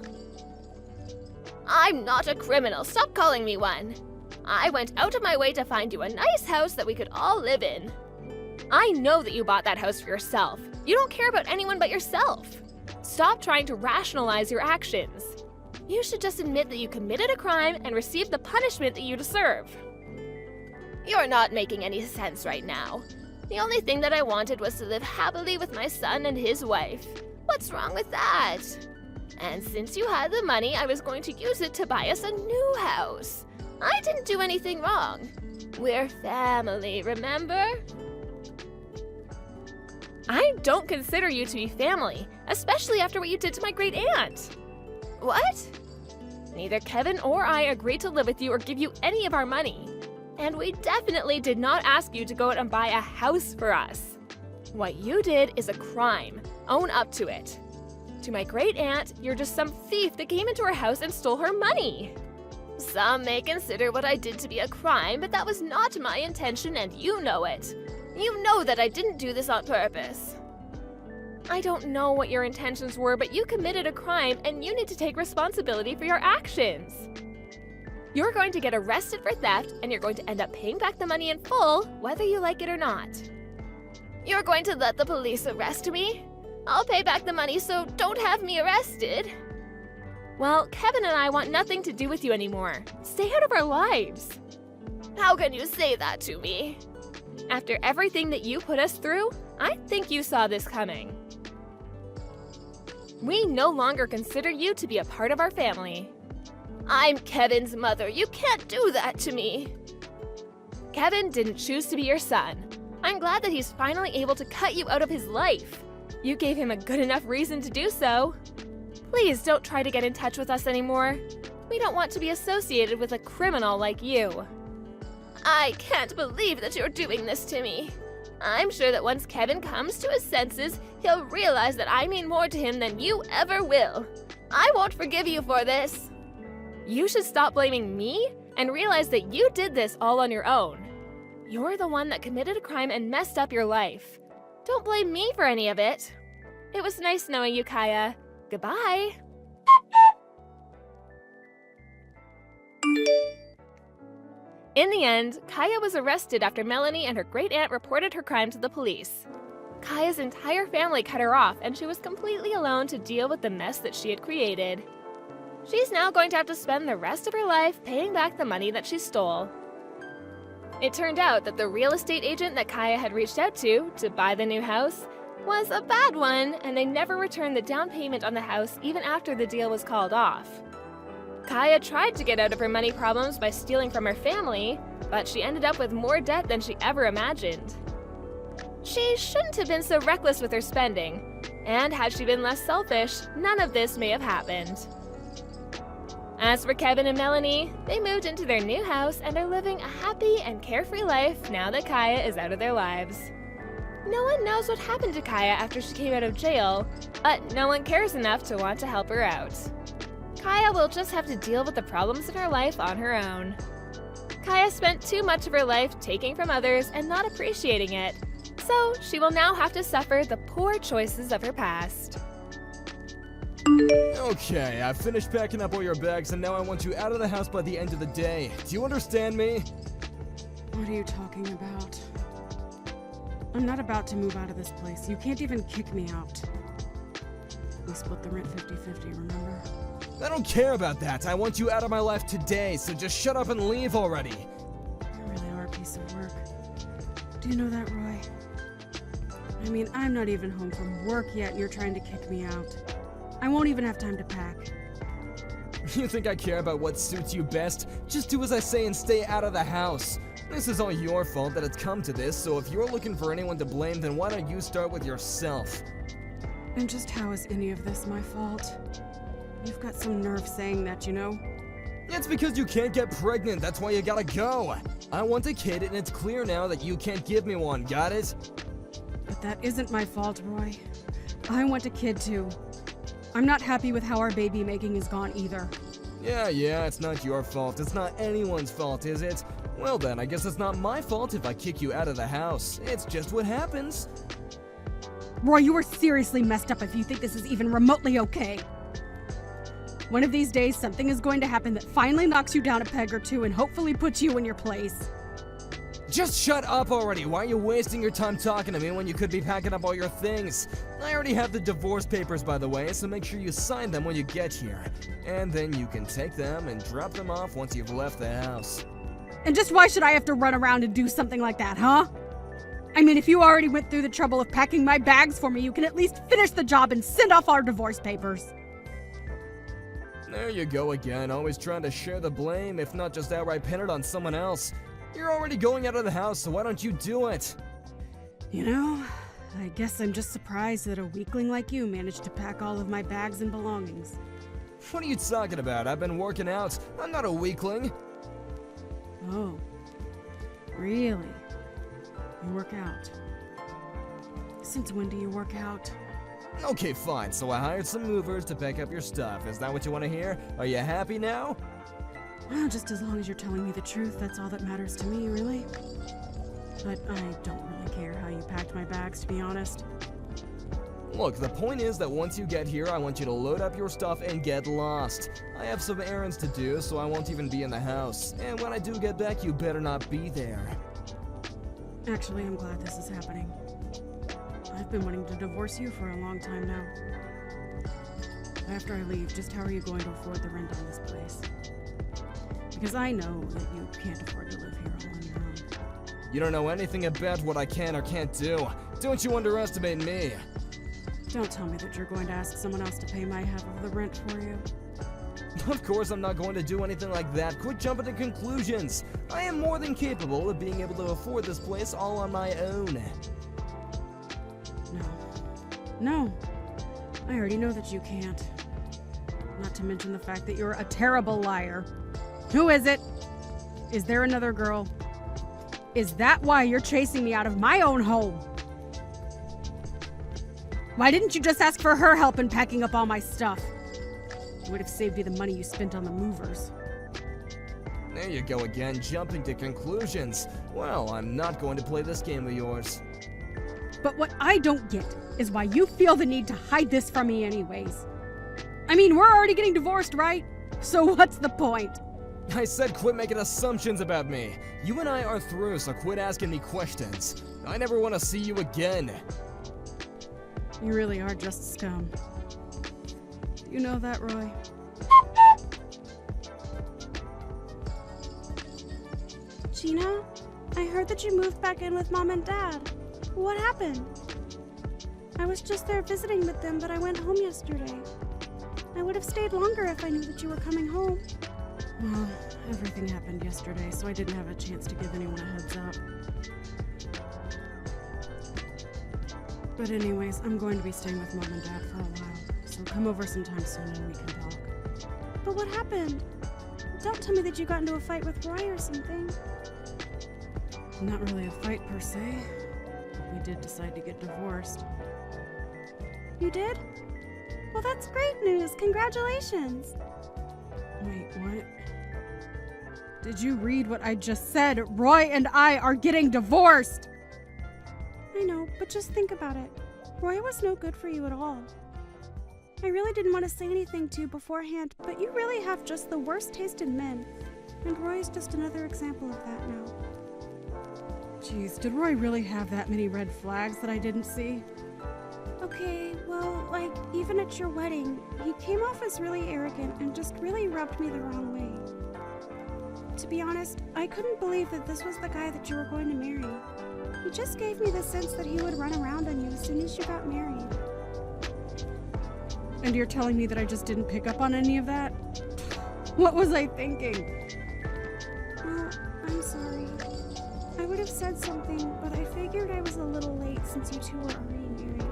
I'm not a criminal. Stop calling me one. I went out of my way to find you a nice house that we could all live in. I know that you bought that house for yourself. You don't care about anyone but yourself. Stop trying to rationalize your actions. You should just admit that you committed a crime and received the punishment that you deserve. You're not making any sense right now. The only thing that I wanted was to live happily with my son and his wife. What's wrong with that? And since you had the money, I was going to use it to buy us a new house. I didn't do anything wrong. We're family, remember? I don't consider you to be family, especially after what you did to my great aunt. What? Neither Kevin or I agreed to live with you or give you any of our money. And we definitely did not ask you to go out and buy a house for us. What you did is a crime. Own up to it. To my great aunt, you're just some thief that came into her house and stole her money. Some may consider what I did to be a crime, but that was not my intention and you know it. You know that I didn't do this on purpose. I don't know what your intentions were, but you committed a crime and you need to take responsibility for your actions. You're going to get arrested for theft and you're going to end up paying back the money in full, whether you like it or not. You're going to let the police arrest me? I'll pay back the money, so don't have me arrested. Well, Kevin and I want nothing to do with you anymore. Stay out of our lives. How can you say that to me? After everything that you put us through, I think you saw this coming. We no longer consider you to be a part of our family. I'm Kevin's mother. You can't do that to me. Kevin didn't choose to be your son. I'm glad that he's finally able to cut you out of his life. You gave him a good enough reason to do so. Please don't try to get in touch with us anymore. We don't want to be associated with a criminal like you. I can't believe that you're doing this to me. I'm sure that once Kevin comes to his senses, he'll realize that I mean more to him than you ever will. I won't forgive you for this. You should stop blaming me and realize that you did this all on your own. You're the one that committed a crime and messed up your life. Don't blame me for any of it. It was nice knowing you, Kaya. Goodbye. In the end, Kaya was arrested after Melanie and her great aunt reported her crime to the police. Kaya's entire family cut her off and she was completely alone to deal with the mess that she had created. She's now going to have to spend the rest of her life paying back the money that she stole. It turned out that the real estate agent that Kaya had reached out to buy the new house was a bad one, and they never returned the down payment on the house even after the deal was called off. Kaya tried to get out of her money problems by stealing from her family, but she ended up with more debt than she ever imagined. She shouldn't have been so reckless with her spending, and had she been less selfish, none of this may have happened. As for Kevin and Melanie, they moved into their new house and are living a happy and carefree life now that Kaya is out of their lives. No one knows what happened to Kaya after she came out of jail, but no one cares enough to want to help her out. Kaya will just have to deal with the problems in her life on her own. Kaya spent too much of her life taking from others and not appreciating it, so she will now have to suffer the poor choices of her past. Okay, I've finished packing up all your bags and now I want you out of the house by the end of the day. Do you understand me? What are you talking about? I'm not about to move out of this place. You can't even kick me out. We split the rent 50-50, remember? I don't care about that. I want you out of my life today, so just shut up and leave already. You really are a piece of work. Do you know that, Roy? I mean, I'm not even home from work yet and you're trying to kick me out. I won't even have time to pack. You think I care about what suits you best? Just do as I say and stay out of the house. This is all your fault that it's come to this, so if you're looking for anyone to blame, then why don't you start with yourself? And just how is any of this my fault? You've got some nerve saying that, you know? It's because you can't get pregnant, that's why you gotta go. I want a kid and it's clear now that you can't give me one, got it? But that isn't my fault, Roy. I want a kid too. I'm not happy with how our baby making has gone either. Yeah, it's not your fault. It's not anyone's fault, is it? Well then, I guess it's not my fault if I kick you out of the house. It's just what happens. Roy, you are seriously messed up if you think this is even remotely okay. One of these days, something is going to happen that finally knocks you down a peg or two and hopefully puts you in your place. Just shut up already. Why are you wasting your time talking to me when you could be packing up all your things? I already have the divorce papers, by the way, so make sure you sign them when you get here. And then you can take them and drop them off once you've left the house. And just why should I have to run around and do something like that, huh? I mean, if you already went through the trouble of packing my bags for me, you can at least finish the job and send off our divorce papers. There you go again, always trying to share the blame, if not just outright pin it on someone else. You're already going out of the house, so why don't you do it? You know, I guess I'm just surprised that a weakling like you managed to pack all of my bags and belongings. What are you talking about? I've been working out. I'm not a weakling. Oh, really? You work out? Since when do you work out? Okay, fine, so I hired some movers to pick up your stuff. Is that what you want to hear? Are you happy now? Well, just as long as you're telling me the truth, that's all that matters to me, really. But I don't really care how you packed my bags, to be honest. Look, the point is that once you get here, I want you to load up your stuff and get lost. I have some errands to do, so I won't even be in the house. And when I do get back, you better not be there. Actually, I'm glad this is happening. I've been wanting to divorce you for a long time now. After I leave, just how are you going to afford the rent on this place? Because I know that you can't afford to live here all on your own. You don't know anything about what I can or can't do. Don't you underestimate me. Don't tell me that you're going to ask someone else to pay my half of the rent for you. Of course I'm not going to do anything like that. Quit jumping to conclusions. I am more than capable of being able to afford this place all on my own. No. I already know that you can't. Not to mention the fact that you're a terrible liar. Who is it? Is there another girl? Is that why you're chasing me out of my own home? Why didn't you just ask for her help in packing up all my stuff? It would have saved you the money you spent on the movers. There you go again, jumping to conclusions. Well, I'm not going to play this game of yours. But what I don't get is why you feel the need to hide this from me anyways. I mean, we're already getting divorced, right? So what's the point? I said quit making assumptions about me. You and I are through, so quit asking me questions. I never want to see you again. You really are just scum. You know that, Roy? Gina, I heard that you moved back in with Mom and Dad. What happened? I was just there visiting with them, but I went home yesterday. I would have stayed longer if I knew that you were coming home. Well, everything happened yesterday, so I didn't have a chance to give anyone a heads up. But anyways, I'm going to be staying with Mom and Dad for a while, so come over sometime soon and we can talk. But what happened? Don't tell me that you got into a fight with Roy or something. Not really a fight per se. We did decide to get divorced. You did? Well, that's great news. Congratulations. Wait, what? Did you read what I just said? Roy and I are getting divorced! I know, but just think about it. Roy was no good for you at all. I really didn't want to say anything to you beforehand, but you really have just the worst taste in men. And Roy's just another example of that now. Jeez, did Roy really have that many red flags that I didn't see? Okay, well, like, even at your wedding, he came off as really arrogant and just really rubbed me the wrong way. To be honest, I couldn't believe that this was the guy that you were going to marry. He just gave me the sense that he would run around on you as soon as you got married. And you're telling me that I just didn't pick up on any of that? What was I thinking? Well, I'm sorry. I would have said something, but I figured I was a little late since you two were already married.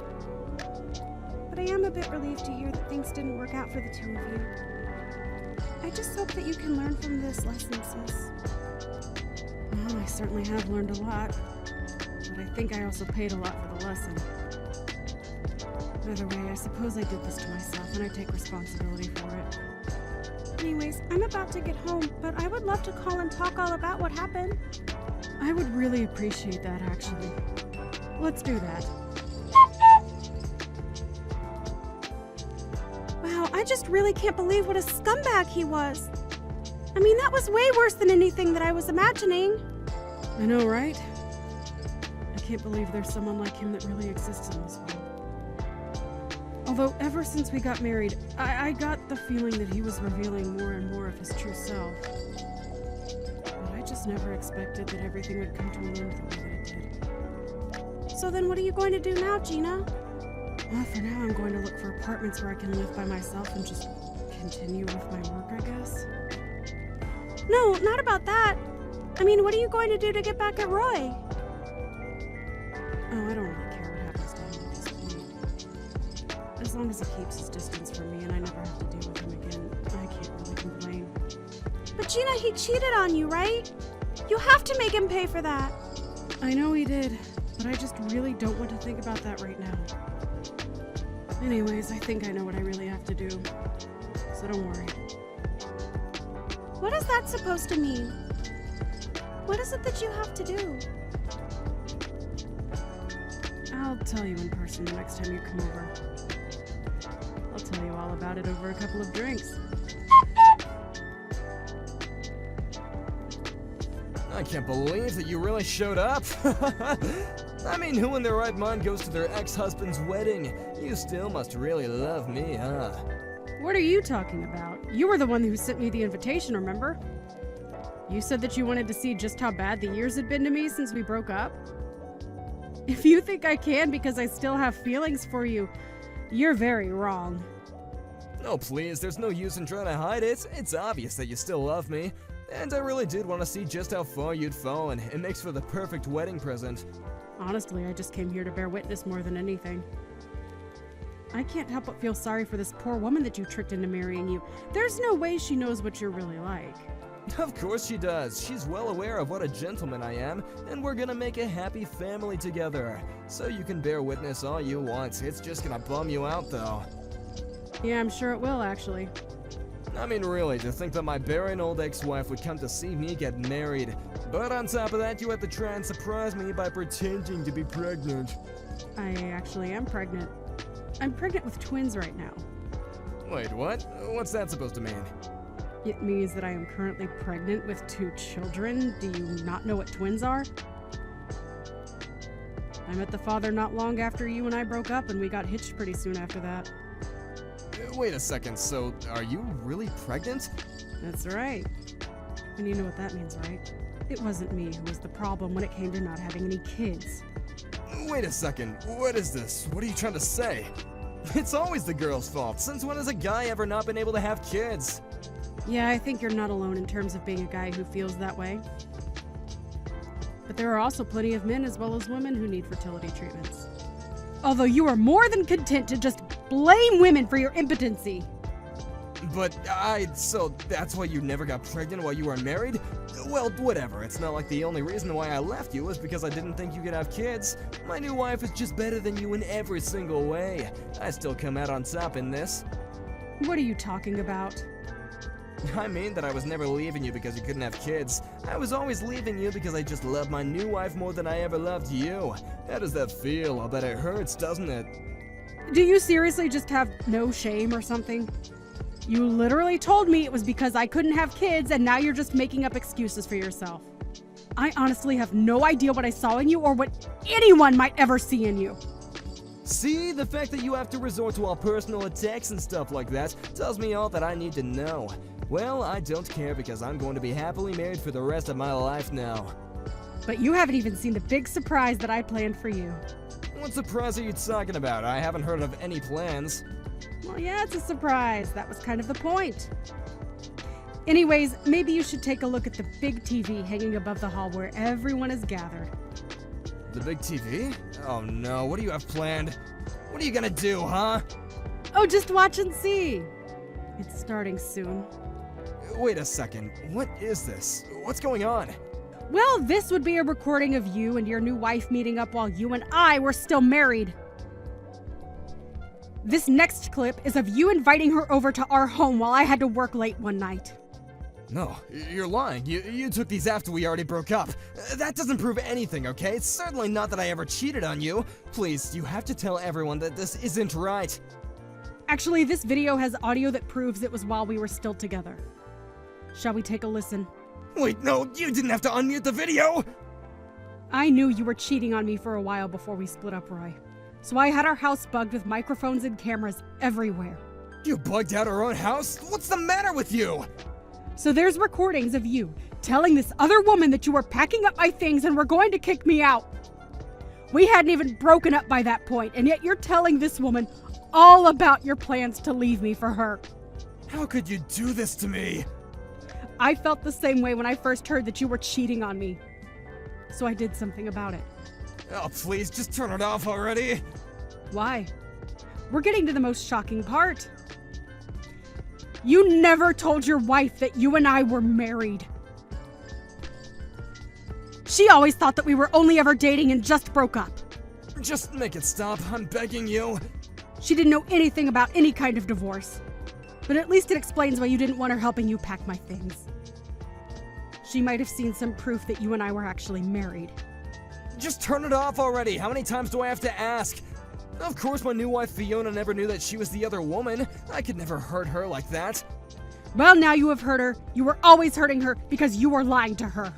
But I am a bit relieved to hear that things didn't work out for the two of you. I just hope that you can learn from this lesson, sis. Well, I certainly have learned a lot. But I think I also paid a lot for the lesson. Either way, I suppose I did this to myself, and I take responsibility for it. Anyways, I'm about to get home, but I would love to call and talk all about what happened. I would really appreciate that, actually. Let's do that. Wow, I just really can't believe what a scumbag he was. I mean, that was way worse than anything that I was imagining. I know, right? I can't believe there's someone like him that really exists in this world. Although, ever since we got married, I got the feeling that he was revealing more and more of his true self. But I just never expected that everything would come to an end the way that it did. So then what are you going to do now, Gina? Well, for now, I'm going to look for apartments where I can live by myself and just continue with my work, I guess. No, not about that. I mean, what are you going to do to get back at Roy? Oh, I don't really care what happens to him at this point. As long as he keeps his distance from me and I never have to deal with him again, I can't really complain. But Gina, he cheated on you, right? You have to make him pay for that. I know he did, but I just really don't want to think about that right now. Anyways, I think I know what I really have to do. So don't worry. What is that supposed to mean? What is it that you have to do? I'll tell you in person the next time you come over. I'll tell you all about it over a couple of drinks. I can't believe that you really showed up. I mean, who in their right mind goes to their ex-husband's wedding? You still must really love me, huh? What are you talking about? You were the one who sent me the invitation, remember? You said that you wanted to see just how bad the years had been to me since we broke up. If you think I can because I still have feelings for you, you're very wrong. Oh, please, there's no use in trying to hide it. It's obvious that you still love me. And I really did want to see just how far you'd fallen. It makes for the perfect wedding present. Honestly, I just came here to bear witness more than anything. I can't help but feel sorry for this poor woman that you tricked into marrying you. There's no way she knows what you're really like. Of course she does. She's well aware of what a gentleman I am, and we're gonna make a happy family together. So you can bear witness all you want. It's just gonna bum you out, though. Yeah, I'm sure it will, actually. I mean, really, to think that my barren old ex-wife would come to see me get married. But on top of that, you had to try and surprise me by pretending to be pregnant. I actually am pregnant. I'm pregnant with twins right now. Wait, what? What's that supposed to mean? It means that I am currently pregnant with 2 children. Do you not know what twins are? I met the father not long after you and I broke up, and we got hitched pretty soon after that. Wait a second, so are you really pregnant? That's right. And you know what that means, right? It wasn't me who was the problem when it came to not having any kids. Wait a second, what is this? What are you trying to say? It's always the girl's fault. Since when has a guy ever not been able to have kids? Yeah, I think you're not alone in terms of being a guy who feels that way. But there are also plenty of men as well as women who need fertility treatments. Although you are more than content to just blame women for your impotency. But so that's why you never got pregnant while you were married? Well, whatever. It's not like the only reason why I left you was because I didn't think you could have kids. My new wife is just better than you in every single way. I still come out on top in this. What are you talking about? I mean that I was never leaving you because you couldn't have kids. I was always leaving you because I just love my new wife more than I ever loved you. How does that feel? I'll bet it hurts, doesn't it? Do you seriously just have no shame or something? You literally told me it was because I couldn't have kids, and now you're just making up excuses for yourself. I honestly have no idea what I saw in you or what anyone might ever see in you. See, the fact that you have to resort to all personal attacks and stuff like that tells me all that I need to know. Well, I don't care because I'm going to be happily married for the rest of my life now. But you haven't even seen the big surprise that I planned for you. What surprise are you talking about? I haven't heard of any plans. Well, yeah, it's a surprise. That was kind of the point. Anyways, maybe you should take a look at the big TV hanging above the hall where everyone is gathered. The big TV? Oh no, what do you have planned? What are you gonna do, huh? Oh, just watch and see. It's starting soon. Wait a second, what is this? What's going on? Well, this would be a recording of you and your new wife meeting up while you and I were still married. This next clip is of you inviting her over to our home while I had to work late one night. No, you're lying. You took these after we already broke up. That doesn't prove anything, okay? It's certainly not that I ever cheated on you. Please, you have to tell everyone that this isn't right. Actually, this video has audio that proves it was while we were still together. Shall we take a listen? Wait, no, you didn't have to unmute the video! I knew you were cheating on me for a while before we split up, Roy. So I had our house bugged with microphones and cameras everywhere. You bugged out our own house? What's the matter with you? So there's recordings of you telling this other woman that you were packing up my things and were going to kick me out. We hadn't even broken up by that point, and yet you're telling this woman all about your plans to leave me for her. How could you do this to me? I felt the same way when I first heard that you were cheating on me. So I did something about it. Oh, please, just turn it off already. Why? We're getting to the most shocking part. You never told your wife that you and I were married. She always thought that we were only ever dating and just broke up. Just make it stop, I'm begging you. She didn't know anything about any kind of divorce. But at least it explains why you didn't want her helping you pack my things. She might have seen some proof that you and I were actually married. Just turn it off already. How many times do I have to ask? Of course, my new wife Fiona never knew that she was the other woman. I could never hurt her like that. Well, now you have hurt her. You were always hurting her because you were lying to her.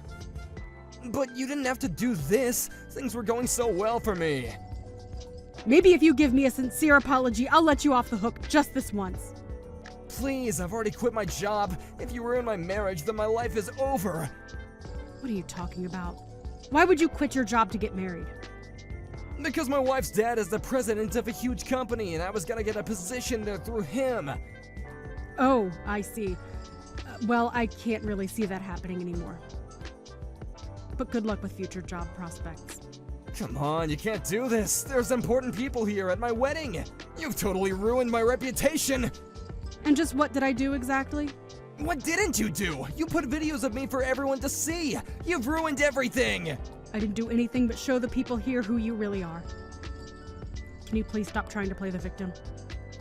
But you didn't have to do this. Things were going so well for me. Maybe if you give me a sincere apology, I'll let you off the hook just this once. Please, I've already quit my job. If you ruin my marriage, then my life is over. What are you talking about? Why would you quit your job to get married? Because my wife's dad is the president of a huge company, and I was gonna get a position there through him. Oh, I see. Well, I can't really see that happening anymore. But good luck with future job prospects. Come on, you can't do this. There's important people here at my wedding. You've totally ruined my reputation. And just what did I do exactly? What didn't you do? You put videos of me for everyone to see. You've ruined everything. I didn't do anything but show the people here who you really are. Can you please stop trying to play the victim?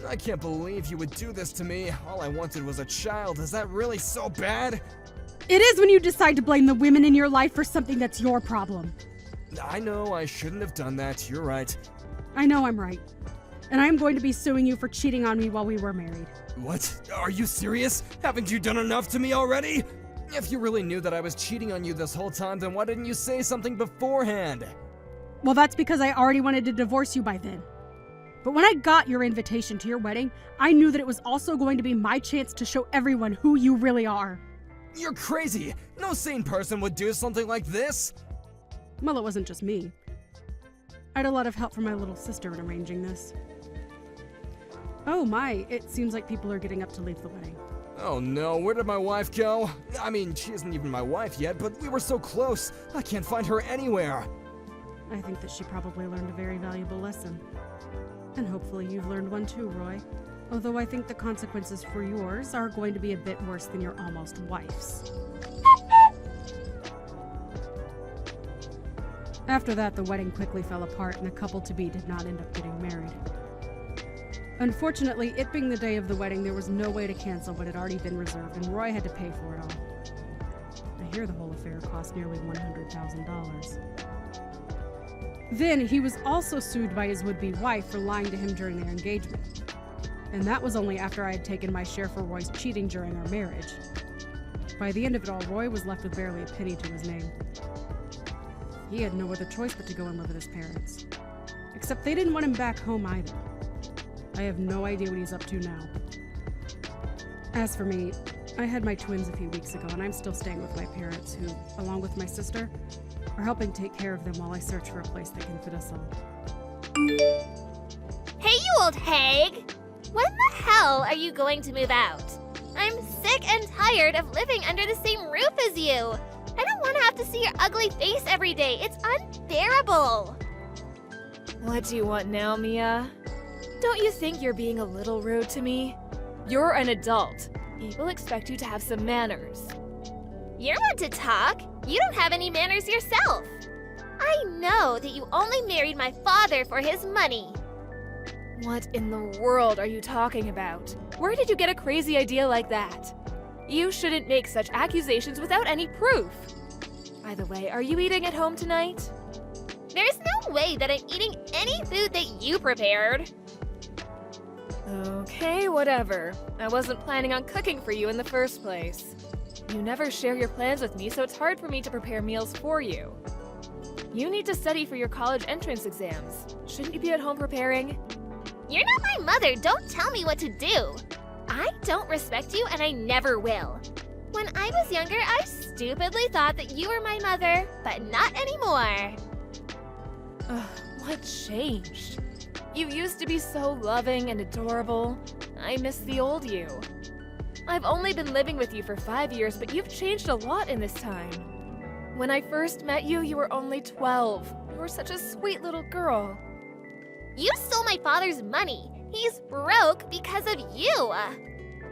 I can't believe you would do this to me. All I wanted was a child. Is that really so bad? It is when you decide to blame the women in your life for something that's your problem. I know I shouldn't have done that. You're right. I know I'm right. And I'm going to be suing you for cheating on me while we were married. What? Are you serious? Haven't you done enough to me already? If you really knew that I was cheating on you this whole time, then why didn't you say something beforehand? Well, that's because I already wanted to divorce you by then. But when I got your invitation to your wedding, I knew that it was also going to be my chance to show everyone who you really are. You're crazy! No sane person would do something like this! Well, it wasn't just me. I had a lot of help from my little sister in arranging this. Oh my, it seems like people are getting up to leave the wedding. Oh no, where did my wife go? I mean, she isn't even my wife yet, but we were so close. I can't find her anywhere. I think that she probably learned a very valuable lesson. And hopefully you've learned one too, Roy. Although I think the consequences for yours are going to be a bit worse than your almost wife's. After that, the wedding quickly fell apart and the couple-to-be did not end up getting married. Unfortunately, it being the day of the wedding, there was no way to cancel what had already been reserved, and Roy had to pay for it all. I hear the whole affair cost nearly $100,000. Then, he was also sued by his would-be wife for lying to him during their engagement. And that was only after I had taken my share for Roy's cheating during our marriage. By the end of it all, Roy was left with barely a penny to his name. He had no other choice but to go and live with his parents. Except they didn't want him back home either. I have no idea what he's up to now. As for me, I had my twins a few weeks ago, and I'm still staying with my parents, who, along with my sister, are helping take care of them while I search for a place that can fit us all. Hey, you old hag! When the hell are you going to move out? I'm sick and tired of living under the same roof as you. I don't want to have to see your ugly face every day. It's unbearable. What do you want now, Mia? Don't you think you're being a little rude to me? You're an adult. People expect you to have some manners. You're one to talk. You don't have any manners yourself. I know that you only married my father for his money. What in the world are you talking about? Where did you get a crazy idea like that? You shouldn't make such accusations without any proof. By the way, are you eating at home tonight? There's no way that I'm eating any food that you prepared. Okay, whatever. I wasn't planning on cooking for you in the first place. You never share your plans with me, so it's hard for me to prepare meals for you. You need to study for your college entrance exams. Shouldn't you be at home preparing? You're not my mother. Don't tell me what to do. I don't respect you, and I never will. When I was younger, I stupidly thought that you were my mother, but not anymore. Ugh, what changed? You used to be so loving and adorable. I miss the old you. I've only been living with you for 5 years, but you've changed a lot in this time. When I first met you, you were only 12. You were such a sweet little girl. You stole my father's money. He's broke because of you.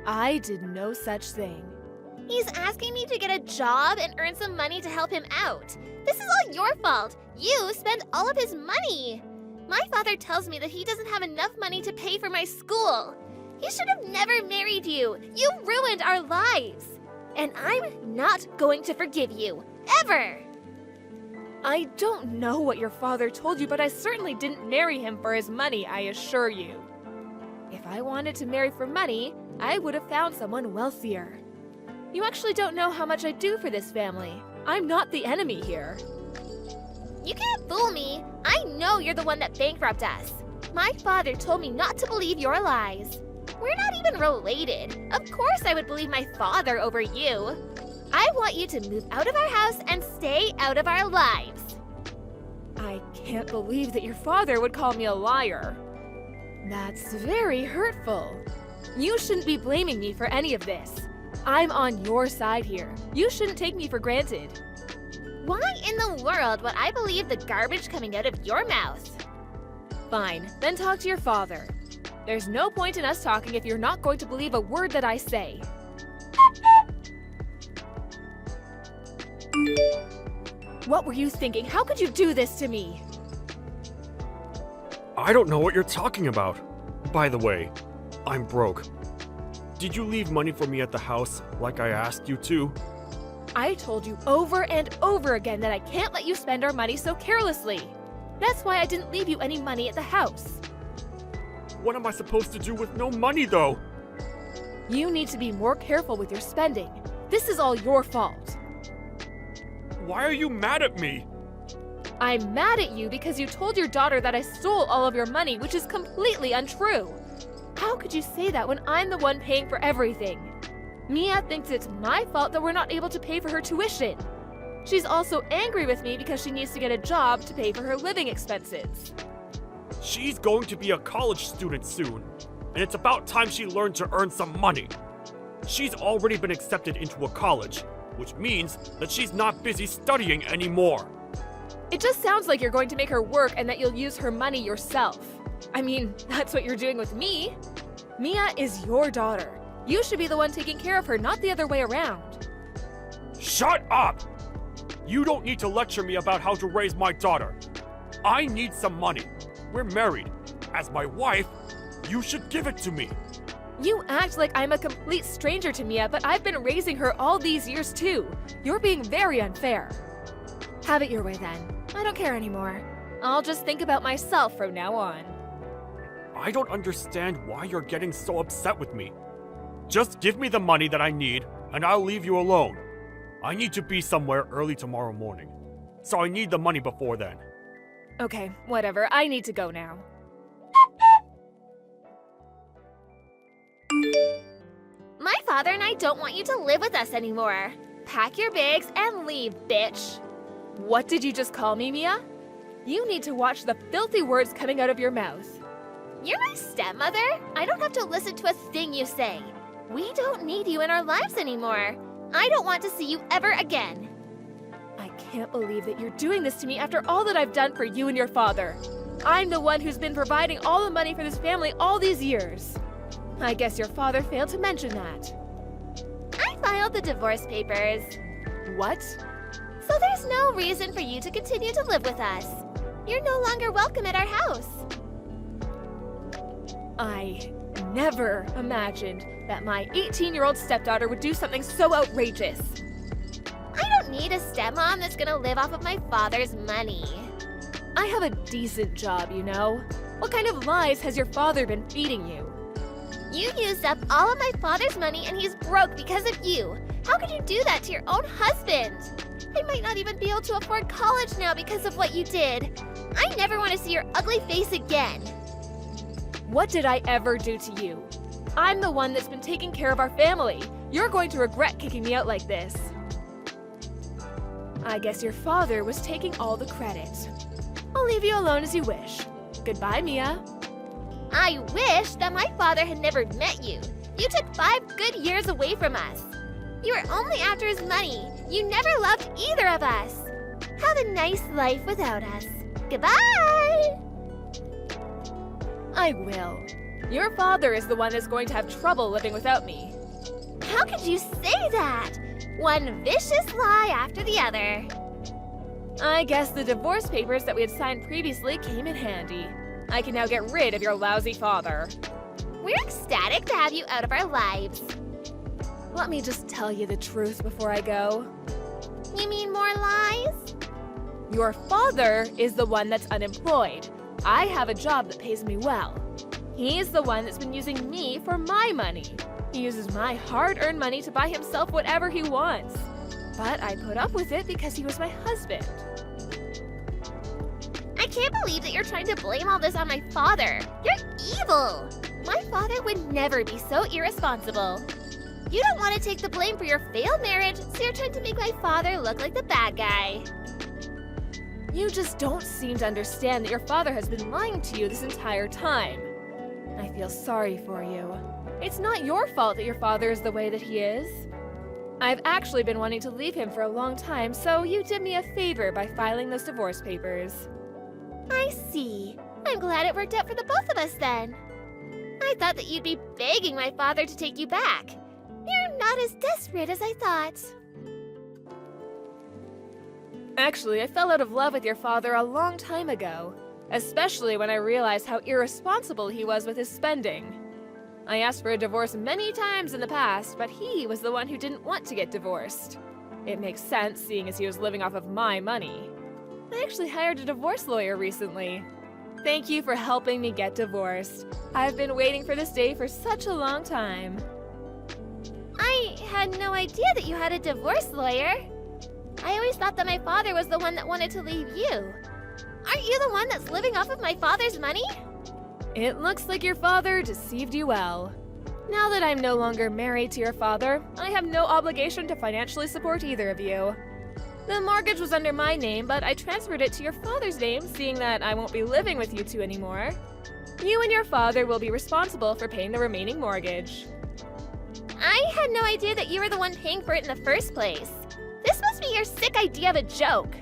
I did no such thing. He's asking me to get a job and earn some money to help him out. This is all your fault. You spend all of his money. My father tells me that he doesn't have enough money to pay for my school. He should have never married you. You ruined our lives. And I'm not going to forgive you. Ever. I don't know what your father told you, but I certainly didn't marry him for his money, I assure you. If I wanted to marry for money, I would have found someone wealthier. You actually don't know how much I do for this family. I'm not the enemy here. You can't fool me. I know you're the one that bankrupted us. My father told me not to believe your lies. We're not even related. Of course I would believe my father over you. I want you to move out of our house and stay out of our lives. I can't believe that your father would call me a liar. That's very hurtful. You shouldn't be blaming me for any of this. I'm on your side here. You shouldn't take me for granted. Why in the world would I believe the garbage coming out of your mouth? Fine, then talk to your father. There's no point in us talking if you're not going to believe a word that I say. What were you thinking? How could you do this to me? I don't know what you're talking about. By the way, I'm broke. Did you leave money for me at the house like I asked you to? I told you over and over again that I can't let you spend our money so carelessly. That's why I didn't leave you any money at the house. What am I supposed to do with no money, though? You need to be more careful with your spending. This is all your fault. Why are you mad at me? I'm mad at you because you told your daughter that I stole all of your money, which is completely untrue. How could you say that when I'm the one paying for everything? Mia thinks it's my fault that we're not able to pay for her tuition. She's also angry with me because she needs to get a job to pay for her living expenses. She's going to be a college student soon, and it's about time she learned to earn some money. She's already been accepted into a college, which means that she's not busy studying anymore. It just sounds like you're going to make her work and that you'll use her money yourself. I mean, that's what you're doing with me. Mia is your daughter. You should be the one taking care of her, not the other way around. Shut up! You don't need to lecture me about how to raise my daughter. I need some money. We're married. As my wife, you should give it to me. You act like I'm a complete stranger to Mia, but I've been raising her all these years too. You're being very unfair. Have it your way then. I don't care anymore. I'll just think about myself from now on. I don't understand why you're getting so upset with me. Just give me the money that I need, and I'll leave you alone. I need to be somewhere early tomorrow morning, so I need the money before then. Okay, whatever. I need to go now. My father and I don't want you to live with us anymore. Pack your bags and leave, bitch. What did you just call me, Mia? You need to watch the filthy words coming out of your mouth. You're my stepmother. I don't have to listen to a thing you say. We don't need you in our lives anymore. I don't want to see you ever again. I can't believe that you're doing this to me after all that I've done for you and your father. I'm the one who's been providing all the money for this family all these years. I guess your father failed to mention that. I filed the divorce papers. What? So there's no reason for you to continue to live with us. You're no longer welcome at our house. I never imagined that my 18-year-old stepdaughter would do something so outrageous. I don't need a stepmom that's gonna live off of my father's money. I have a decent job, you know. What kind of lies has your father been feeding you? You used up all of my father's money and he's broke because of you. How could you do that to your own husband? I might not even be able to afford college now because of what you did. I never want to see your ugly face again. What did I ever do to you? I'm the one that's been taking care of our family. You're going to regret kicking me out like this. I guess your father was taking all the credit. I'll leave you alone as you wish. Goodbye, Mia. I wish that my father had never met you. You took 5 good years away from us. You were only after his money. You never loved either of us. Have a nice life without us. Goodbye! I will. Your father is the one that's going to have trouble living without me. How could you say that? One vicious lie after the other. I guess the divorce papers that we had signed previously came in handy. I can now get rid of your lousy father. We're ecstatic to have you out of our lives. Let me just tell you the truth before I go. You mean more lies? Your father is the one that's unemployed. I have a job that pays me well. He's the one that's been using me for my money. He uses my hard-earned money to buy himself whatever he wants. But I put up with it because he was my husband. I can't believe that you're trying to blame all this on my father. You're evil. My father would never be so irresponsible. You don't want to take the blame for your failed marriage, so you're trying to make my father look like the bad guy. You just don't seem to understand that your father has been lying to you this entire time. I feel sorry for you. It's not your fault that your father is the way that he is. I've actually been wanting to leave him for a long time, so you did me a favor by filing those divorce papers. I see. I'm glad it worked out for the both of us then. I thought that you'd be begging my father to take you back. You're not as desperate as I thought. Actually, I fell out of love with your father a long time ago, especially when I realized how irresponsible he was with his spending. I asked for a divorce many times in the past, but he was the one who didn't want to get divorced. It makes sense, seeing as he was living off of my money. I actually hired a divorce lawyer recently. Thank you for helping me get divorced. I've been waiting for this day for such a long time. I had no idea that you had a divorce lawyer. I always thought that my father was the one that wanted to leave you. Aren't you the one that's living off of my father's money? It looks like your father deceived you well. Now that I'm no longer married to your father, I have no obligation to financially support either of you. The mortgage was under my name, but I transferred it to your father's name, seeing that I won't be living with you two anymore. You and your father will be responsible for paying the remaining mortgage. I had no idea that you were the one paying for it in the first place. This must be your sick idea of a joke.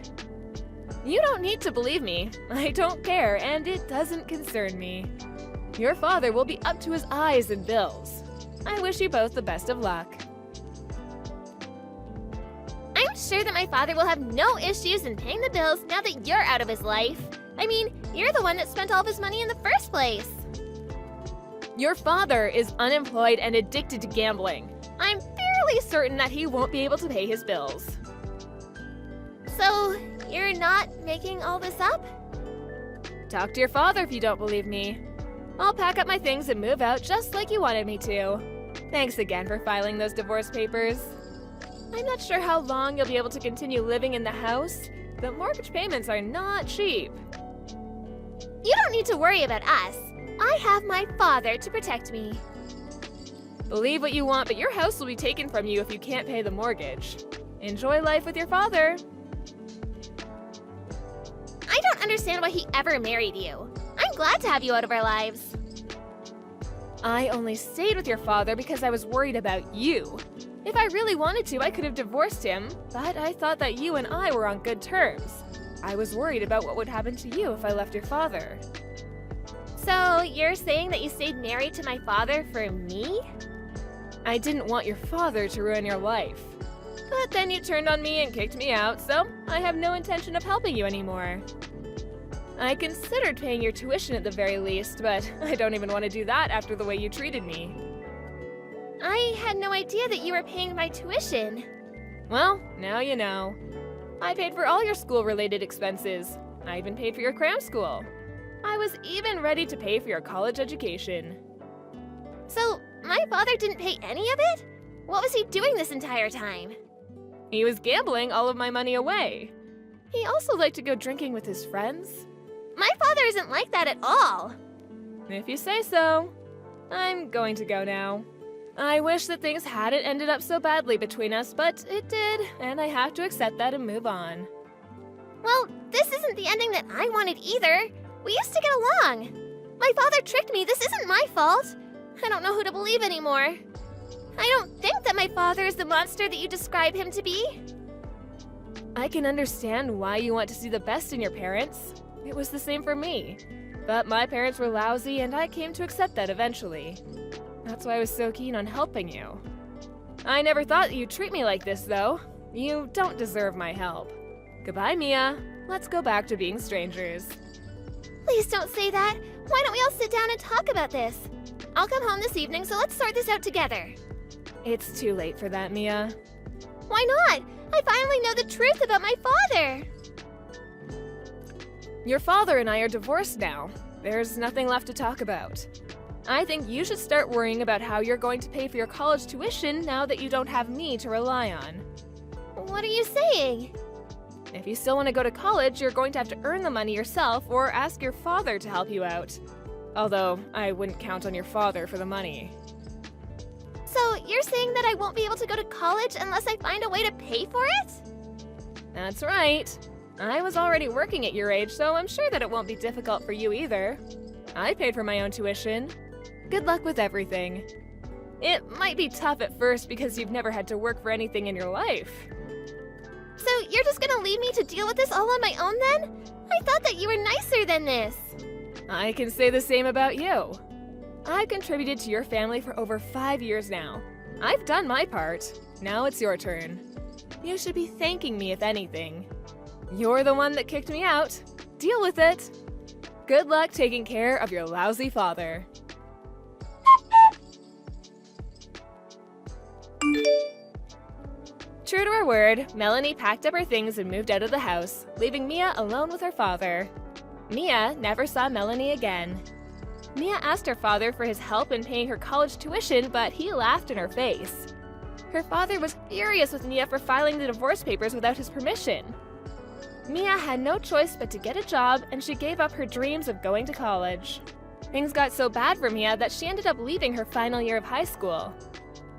You don't need to believe me. I don't care, and it doesn't concern me. Your father will be up to his eyes in bills. I wish you both the best of luck. I'm sure that my father will have no issues in paying the bills now that you're out of his life. I mean, you're the one that spent all of his money in the first place. Your father is unemployed and addicted to gambling. I'm fairly certain that he won't be able to pay his bills. So, you're not making all this up? Talk to your father if you don't believe me. I'll pack up my things and move out just like you wanted me to. Thanks again for filing those divorce papers. I'm not sure how long you'll be able to continue living in the house. The mortgage payments are not cheap. You don't need to worry about us. I have my father to protect me. Believe what you want, but your house will be taken from you if you can't pay the mortgage. Enjoy life with your father. I don't understand why he ever married you. I'm glad to have you out of our lives. I only stayed with your father because I was worried about you. If I really wanted to, I could have divorced him, but I thought that you and I were on good terms. I was worried about what would happen to you if I left your father. So, you're saying that you stayed married to my father for me? I didn't want your father to ruin your life. But then you turned on me and kicked me out, so I have no intention of helping you anymore. I considered paying your tuition at the very least, but I don't even want to do that after the way you treated me. I had no idea that you were paying my tuition. Well, now you know. I paid for all your school-related expenses. I even paid for your cram school. I was even ready to pay for your college education. So, my father didn't pay any of it? What was he doing this entire time? He was gambling all of my money away. He also liked to go drinking with his friends. My father isn't like that at all. If you say so. I'm going to go now. I wish that things hadn't ended up so badly between us, but it did, and I have to accept that and move on. Well, this isn't the ending that I wanted either. We used to get along. My father tricked me. This isn't my fault. I don't know who to believe anymore. I don't think that my father is the monster that you describe him to be. I can understand why you want to see the best in your parents. It was the same for me. But my parents were lousy, and I came to accept that eventually. That's why I was so keen on helping you. I never thought that you'd treat me like this, though. You don't deserve my help. Goodbye, Mia. Let's go back to being strangers. Please don't say that. Why don't we all sit down and talk about this? I'll come home this evening, so let's sort this out together. It's too late for that, Mia. Why not? I finally know the truth about my father. Your father and I are divorced now. There's nothing left to talk about. I think you should start worrying about how you're going to pay for your college tuition now that you don't have me to rely on. What are you saying? If you still want to go to college, you're going to have to earn the money yourself or ask your father to help you out. Although, I wouldn't count on your father for the money. So, you're saying that I won't be able to go to college unless I find a way to pay for it? That's right. I was already working at your age, so I'm sure that it won't be difficult for you either. I paid for my own tuition. Good luck with everything. It might be tough at first because you've never had to work for anything in your life. So, you're just gonna leave me to deal with this all on my own then? I thought that you were nicer than this. I can say the same about you. I've contributed to your family for over 5 years now. I've done my part. Now it's your turn. You should be thanking me if anything. You're the one that kicked me out. Deal with it. Good luck taking care of your lousy father. True to her word, Melanie packed up her things and moved out of the house, leaving Mia alone with her father. Mia never saw Melanie again. Mia asked her father for his help in paying her college tuition, but he laughed in her face. Her father was furious with Mia for filing the divorce papers without his permission. Mia had no choice but to get a job, and she gave up her dreams of going to college. Things got so bad for Mia that she ended up leaving her final year of high school.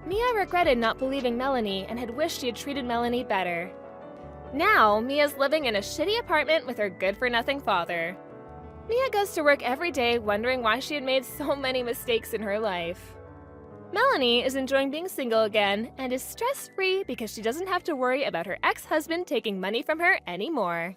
Mia regretted not believing Melanie and had wished she had treated Melanie better. Now, Mia's living in a shitty apartment with her good-for-nothing father. Mia goes to work every day wondering why she had made so many mistakes in her life. Melanie is enjoying being single again and is stress-free because she doesn't have to worry about her ex-husband taking money from her anymore.